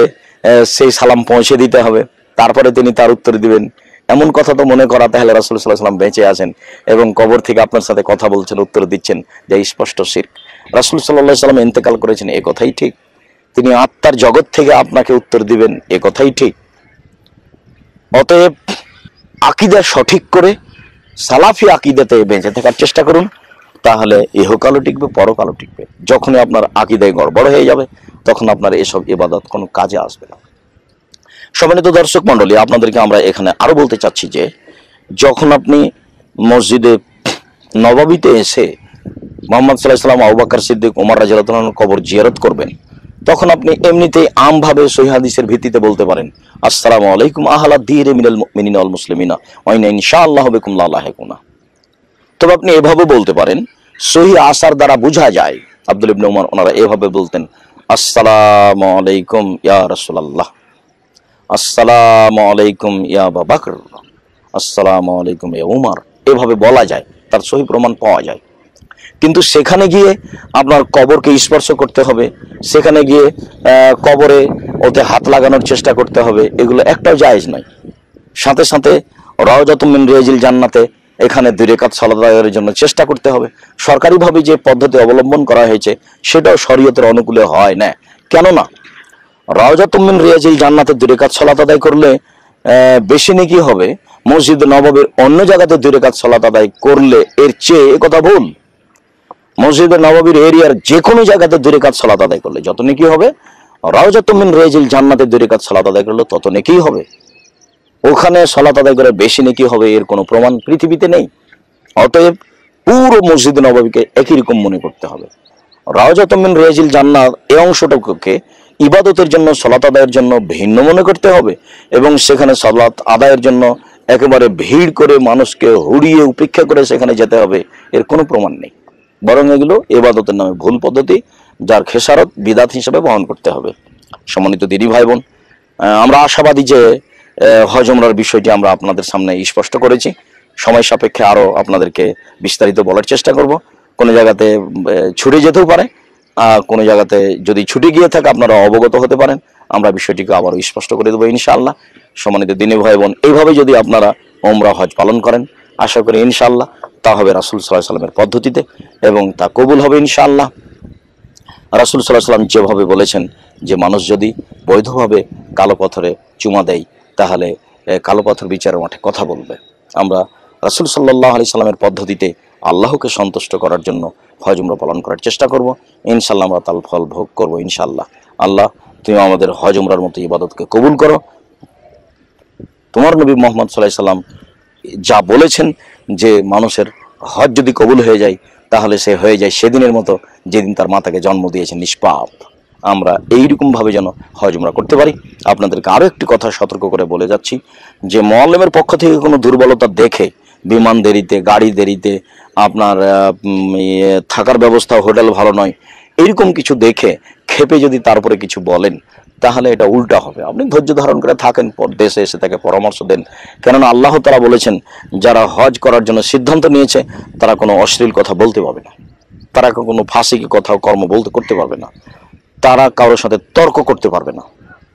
সেই সালাম পৌঁছে দিতে হবে, তারপরে তিনি তার উত্তর দিবেন। এমন কথা তো মনে করা তাহলে রাসূল সাল্লাল্লাহু আলাইহি সাল্লাম বেঁচে আছেন এবং কবর থেকে আপনার সাথে কথা বলছেন, উত্তর দিচ্ছেন, যে স্পষ্ট শিরক। রাসূল সাল্লাল্লাহু আলাইহি সাল্লাম ইন্তেকাল করেছেন, এ কথাই ঠিক। তিনি আত্মার জগৎ থেকে আপনাকে উত্তর দিবেন, এ কথাই ঠিক। অতএব আকীদা সঠিক করে সালাফি আকীদাতে বেঁচে থাকার চেষ্টা করুন, তাহলে ইহকালও টিকবে, পরকালও টিকবে। যখনই আপনার আকীদায় গড়বড় হয়ে যাবে, তখন আপনার এসব ইবাদত কোনো কাজে আসবে না। সম্মানিত দর্শক মণ্ডলী, আপনাদেরকে আমরা এখানে আরো বলতে চাচ্ছি যে, যখন আপনি মসজিদে নববীতে এসে মুহাম্মদ সাল্লাল্লাহু আলাইহি ওয়াসাল্লাম, আবু বকর সিদ্দিক, ওমর রাদিয়াল্লাহু আনহুর কবর জিয়ারত করবেন, তখন আপনি এমনিতেই আমভাবে সহিহ হাদিসের ভিত্তিতে বলতে পারেন, আসসালামু আলাইকুম আহলা দিরে মিনাল মুমিনিনা ওয়াল মুসলিমিনা ওয়া ইন্না ইনশাআল্লাহু বিকুম লাহিকুনা। তবে আপনি এভাবে বলতে পারেন, সহিহ আসার দ্বারা বোঝা যায়, আব্দুল ইবনে উমর ওনারা এভাবে বলতেন, আসসালামু আলাইকুম ইয়া রাসূলুল্লাহ, আসসালামু আলাইকুম ইয়া আবু বকর, আসসালামু আলাইকুম ইয়া উমর। এভাবে বলা যায়, তার সহিহ প্রমাণ পাওয়া যায়। কিন্তু সেখানে গিয়ে আপনার কবরকে স্পর্শ করতে হবে, সেখানে গিয়ে কবরে ওতে হাত লাগানোর চেষ্টা করতে হবে, এগুলো একটাও জায়েজ নয়। সাথে সাথে রাওজাতুম মিন রিয়াজিল জান্নাতে এখানে 2 রাকাত সালাত আদায়ের জন্য চেষ্টা করতে হবে। সরকারিভাবে যে পদ্ধতি অবলম্বন করা হয়েছে সেটাও শরীয়তের অনুকূলে হয় না। কেননা রাওজাতুম মিন রিয়াজিল জান্নাতে 2 রাকাত সালাত আদায় করলে বেশি নেকি হবে মসজিদ নববীর অন্য জায়গাতে 2 রাকাত সালাত আদায় করলে এর চেয়ে। এ কথা ভুল। মসজিদে নববীর এরিয়ার যে কোনো জায়গাতে 2 রাকাত সালাত আদায় করলে যত নেকি হবে, রাওজাতুম মিন রিয়াজিল জান্নাতে 2 রাকাত সালাত আদায় করলে তত নেকি হবে। ওখানে সালাত আদায় করে বেশি নেকি হবে এর কোনো প্রমাণ পৃথিবীতে নেই। অতএব পুরো মসজিদ নববীকে একই রকম মনে করতে হবে। রাওজাতুম মিন রিয়াজিল জান্নাত এই অংশটাকে ইবাদতের জন্য, সালাত আদায়ের জন্য ভিন্ন মনে করতে হবে এবং সেখানে সালাত আদায়ের জন্য একেবারে ভিড় করে মানুষকে হুড়িয়ে উপেক্ষা করে সেখানে যেতে হবে, এর কোনো প্রমাণ নেই। বরং এগুলো ইবাদতের নামে ভুল পদ্ধতি, যার খেসারত বিদাত হিসেবে বহন করতে হবে। সম্মানিত দিদি ভাই বোন, আমরা আশাবাদী যে হজ উমরার বিষয়টি আমরা আপনাদের সামনে স্পষ্ট করেছি। সময় সাপেক্ষে আরো আপনাদেরকে বিস্তারিত বলার চেষ্টা করব। কোনো জায়গাতে ছুটে যেতেও পারে, কোনো জায়গাতে যদি ছুটে গিয়ে থাকে আপনারা অবগত হতে পারেন। আমরা বিষয়টিকে আবারও স্পষ্ট করে দেবো ইনশাআল্লাহ। সম্মানিত দিনী ভাই বোন, এইভাবে যদি আপনারা উমরা হজ পালন করেন, আশা করি ইনশাআল্লাহ তা হবে রাসূল সাল্লাল্লাহু আলাইহি ওয়াসাল্লামের পদ্ধতিতে এবং তা কবুল হবে ইনশাআল্লাহ। রাসূল সাল্লাল্লাহু আলাইহি ওয়াসাল্লাম যেভাবে বলেছেন যে মানুষ যদি বৈধভাবে কালো পাথরে চুমা দেয়, তাহলে কালো পাথর বিচারের মাঠে কথা বলবে। আমরা রাসূল সাল্লাল্লাহু আলাইহি ওয়াসাল্লামের পদ্ধতিতে আল্লাহকে সন্তুষ্ট করার জন্য হজ উমরা পালন করার চেষ্টা করব। ইনশাআল্লাহ আমরা তার ফল ভোগ করব ইনশাআল্লাহ। আল্লাহ, তুমি আমাদের হজ উমরার মতো ইবাদতকে কবুল করো। তোমার নবী মুহাম্মদ সাল্লাল্লাহু আলাইহি ওয়াসাল্লাম যা বলেছেন যে মানুষের হজ যদি কবুল হয়ে যায়, তাহলে সে হয়ে যায় সেদিনের মতো যেদিন তার মাতাকে জন্ম দিয়েছে নিষ্পাপ। আমরা এইরকম ভাবে যেন হজ উমরা করতে পারি। আপনাদেরকে আরো একটি কথা সতর্ক করে বলে যাচ্ছি যে মুআল্লিমের পক্ষ থেকে কোনো দুর্বলতা দেখে, বিমান দেরিতে, গাড়ি দেরিতে, আপনার থাকার ব্যবস্থা, হোটেল ভালো নয়, এরকম কিছু দেখে ক্ষেপে যদি তারপরে কিছু বলেন, তাহলে এটা উল্টা হবে। আপনি ধৈর্য ধারণ করে থাকেন, দেশে এসে তাকে পরামর্শ দেন। কেননা আল্লাহ তাআলা বলেছেন, যারা হজ করার জন্য সিদ্ধান্ত নিয়েছে তারা কোনো অশ্লীল কথা বলতে পারবে না, তারা কোনো ফাসিকি কথা কর্ম করতে পারবে না, তারা কারোর সাথে তর্ক করতে পারবে না।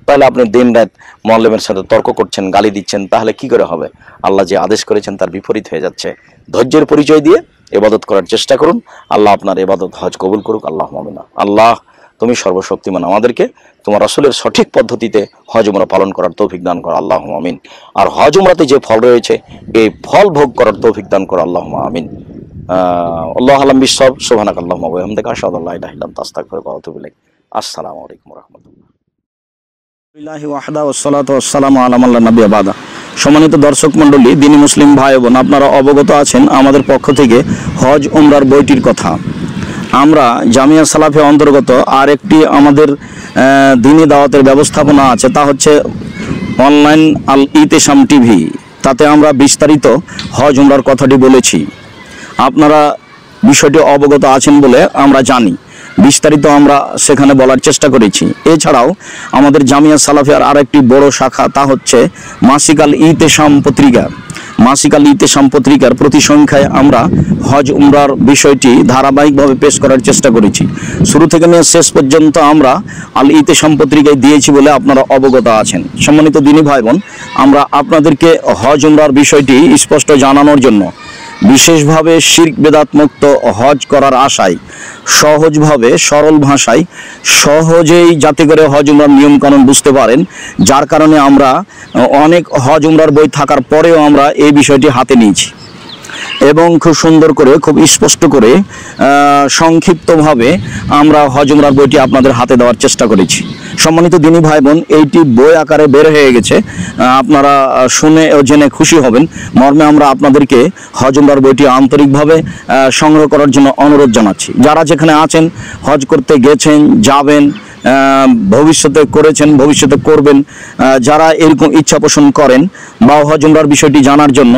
তাহলে আপনি দিন রাত মুআল্লিমের সাথে তর্ক করছেন, গালি দিচ্ছেন, তাহলে কি করে হবে? আল্লাহ যে আদেশ করেছেন তার বিপরীত হয়ে যাচ্ছে। ধৈর্যের পরিচয় দিয়ে ইবাদত করার চেষ্টা করুন। আল্লাহ আপনার ইবাদত হজ কবুল করুক। আল্লাহুম্মা আমিন। আল্লাহ, তুমি সর্বশক্তিমান, আমাদেরকে তোমার রাসূলের সঠিক পদ্ধতিতে হজ উমরা পালন করার তৌফিক দান করো, আল্লাহুম্মা আমিন। আর হজ উমরাতে যে ফল রয়েছে এই ফল ভোগ করার তৌফিক দান করো, আল্লাহুম্মা আমিন। আল্লাহু আ'লাম বিশ-শাওয়াব। সুবহানাকাল্লাহুম্মা ওয়া বিহামদিকা আশহাদু আল্লা ইলাহা ইল্লা আনতা আস্তাগফিরুকা ওয়া আতুবু ইলাইক। আসসালামু আলাইকুম ওয়া রাহমাতুল্লাহ। সম্মানিত দর্শক মন্ডলী, দিনী মুসলিম ভাই বোন, আপনারা অবগত আছেন আমাদের পক্ষ থেকে হজ উমরার বইটির কথা। আমরা জামিয়া সালাফে অন্তর্গত আর একটি আমাদের দিনী দাওয়াতের ব্যবস্থাপনা আছে, তা হচ্ছে অনলাইন আল ইতেশাম টিভি। তাতে আমরা বিস্তারিত হজ উমরার কথাটি বলেছি। আপনারা বিষয়টি অবগত আছেন বলে আমরা জানি, বিস্তারিত আমরা সেখানে বলার চেষ্টা করেছি। এছাড়াও আমাদের জামিয়া সালাফিয়ার আর একটি বড় শাখা, তা হচ্ছে মাসিক আল ইতেশাম পত্রিকা। মাসিক আল ইতেশাম পত্রিকার প্রতি সংখ্যায় আমরা হজ উমরার বিষয়টি ধারাবাহিকভাবে পেশ করার চেষ্টা করেছি। শুরু থেকে নিয়ে শেষ পর্যন্ত আমরা আল ইতেশাম পত্রিকায় দিয়েছি বলে আপনারা অবগত আছেন। সম্মানিত দিনী ভাই বোন, আমরা আপনাদেরকে হজ উমরার বিষয়টি স্পষ্ট জানানোর জন্য বিশেষভাবে শিরক বেদাত মুক্ত হজ করার আশায় সহজভাবে সরল ভাষায় সহজেই যাতে করে হজ উমরার নিয়মকানুন বুঝতে পারেন, যার কারণে আমরা অনেক হজ উমরার বই থাকার পরেও আমরা এই বিষয়টি হাতে নিয়েছি এবং খুব সুন্দর করে, খুব স্পষ্ট করে, সংক্ষিপ্তভাবে আমরা হজ উমরার বইটি আপনাদের হাতে দেওয়ার চেষ্টা করেছি। সম্মানিত দিনী ভাই বোন, এইটি বই আকারে বের হয়ে গেছে, আপনারা শুনে ও জেনে খুশি হবেন। মর্মে আমরা আপনাদেরকে হজ উমরার বইটি আন্তরিকভাবে সংগ্রহ করার জন্য অনুরোধ জানাচ্ছি। যারা যেখানে আছেন, হজ করতে গেছেন, যাবেন, ভবিষ্যতে করেছেন, ভবিষ্যতে করবেন, যারা এরকম ইচ্ছা পোষণ করেন বা হজ উমরার বিষয়টি জানার জন্য,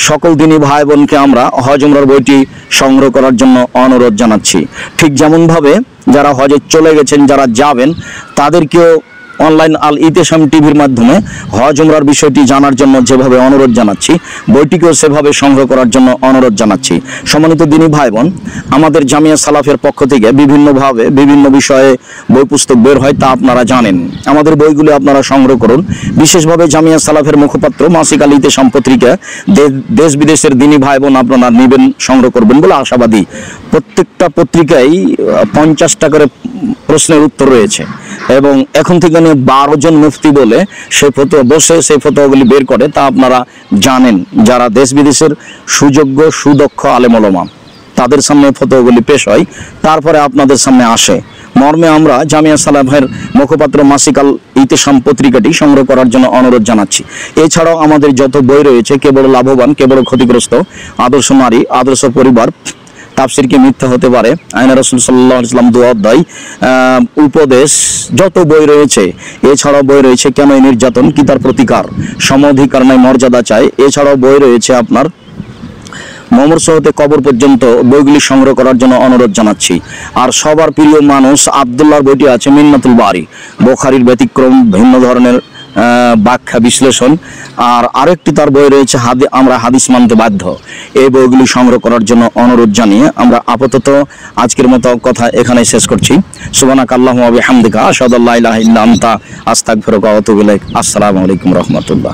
সকল দিনী ভাই বোনকে আমরা হজ উমরার বইটি সংগ্রহ করার জন্য অনুরোধ জানাচ্ছি। ঠিক যেমনভাবে যারা হজে চলে গেছেন, যারা যাবেন, তাদেরকেও অনলাইন আল ইতেশাম টিভির মাধ্যমে হজ উমরার বিষয়টি জানার জন্য যেভাবে অনুরোধ জানাচ্ছি, বইটিকেও সেভাবে সংগ্রহ করার জন্য অনুরোধ জানাচ্ছি। সম্মানিত দিনী ভাই বোন, আমাদের জামিয়া সালাফের পক্ষ থেকে বিভিন্নভাবে বিভিন্ন বিষয়ে বই পুস্তক বের হয়, তা আপনারা জানেন। আমাদের বইগুলি আপনারা সংগ্রহ করুন। বিশেষভাবে জামিয়া সালাফের মুখপাত্র মাসিক আল ইতেশাম পত্রিকা দেশ বিদেশের দিনী ভাই বোন আপনারা নেবেন, সংগ্রহ করবেন বলে আশাবাদী। প্রত্যেকটা পত্রিকায় 50টা করে প্রশ্নের উত্তর রয়েছে এবং এখন থেকে 12 জন মুফতি বলে সে ফতোয়া বসে সেই ফতোয়াগুলি বের করে, তা আপনারা জানেন। যারা দেশ বিদেশের সুযোগ্য সুদক্ষ আলেম ওলামা, তাদের সামনে ফতোয়াগুলি পেশ হয়, তারপরে আপনাদের সামনে আসে। মর্মে আমরা জামিয়া সালাফের মুখপাত্র মাসিক আল ইতেশাম পত্রিকাটি সংগ্রহ করার জন্য অনুরোধ জানাচ্ছি। এছাড়াও আমাদের যত বই রয়েছে, কেবল লাভবান, কেবল ক্ষতিগ্রস্ত, আদর্শ নারী, আদর্শ পরিবার, তাফসির কি মিথ্যা হতে পারে, আইন রাসূল সাল্লাল্লাহু আলাইহি ওয়াসাল্লাম 2 অধ্যায়, উপদেশ, যত বই রয়েছে। এছাড়াও বই রয়েছে কেন নির্যাতন, কি তার প্রতিকার, সম অধিকার নাই মর্যাদা চাই। এছাড়াও বই রয়েছে আপনার মমর্ষ হতে কবর পর্যন্ত, বইগুলি সংগ্রহ করার জন্য অনুরোধ জানাচ্ছি। আর সবার প্রিয় মানুষ আব্দুল্লাহর বইটি আছে মিন্নাতুল বারি, বুখারীর ব্যতিক্রম, ভিন্ন ধরনের ব্যাখ্যা বিশ্লেষণ। আর আরেকটি তার বই রয়েছে আমরা হাদিস মানতে বাধ্য। এই বইগুলি সংগ্রহ করার জন্য অনুরোধ জানিয়ে আমরা আপাতত আজকের মতো কথা এখানে শেষ করছি। সুবহানাকাল্লাহুম্মা ওয়া বিহামদিকা আশহাদু আল্লা ইলাহা ইল্লা আনতা আস্তাগফিরুকা ওয়া আতুবু ইলাইক। আসসালামু আলাইকুম ওয়া রাহমাতুল্লাহ।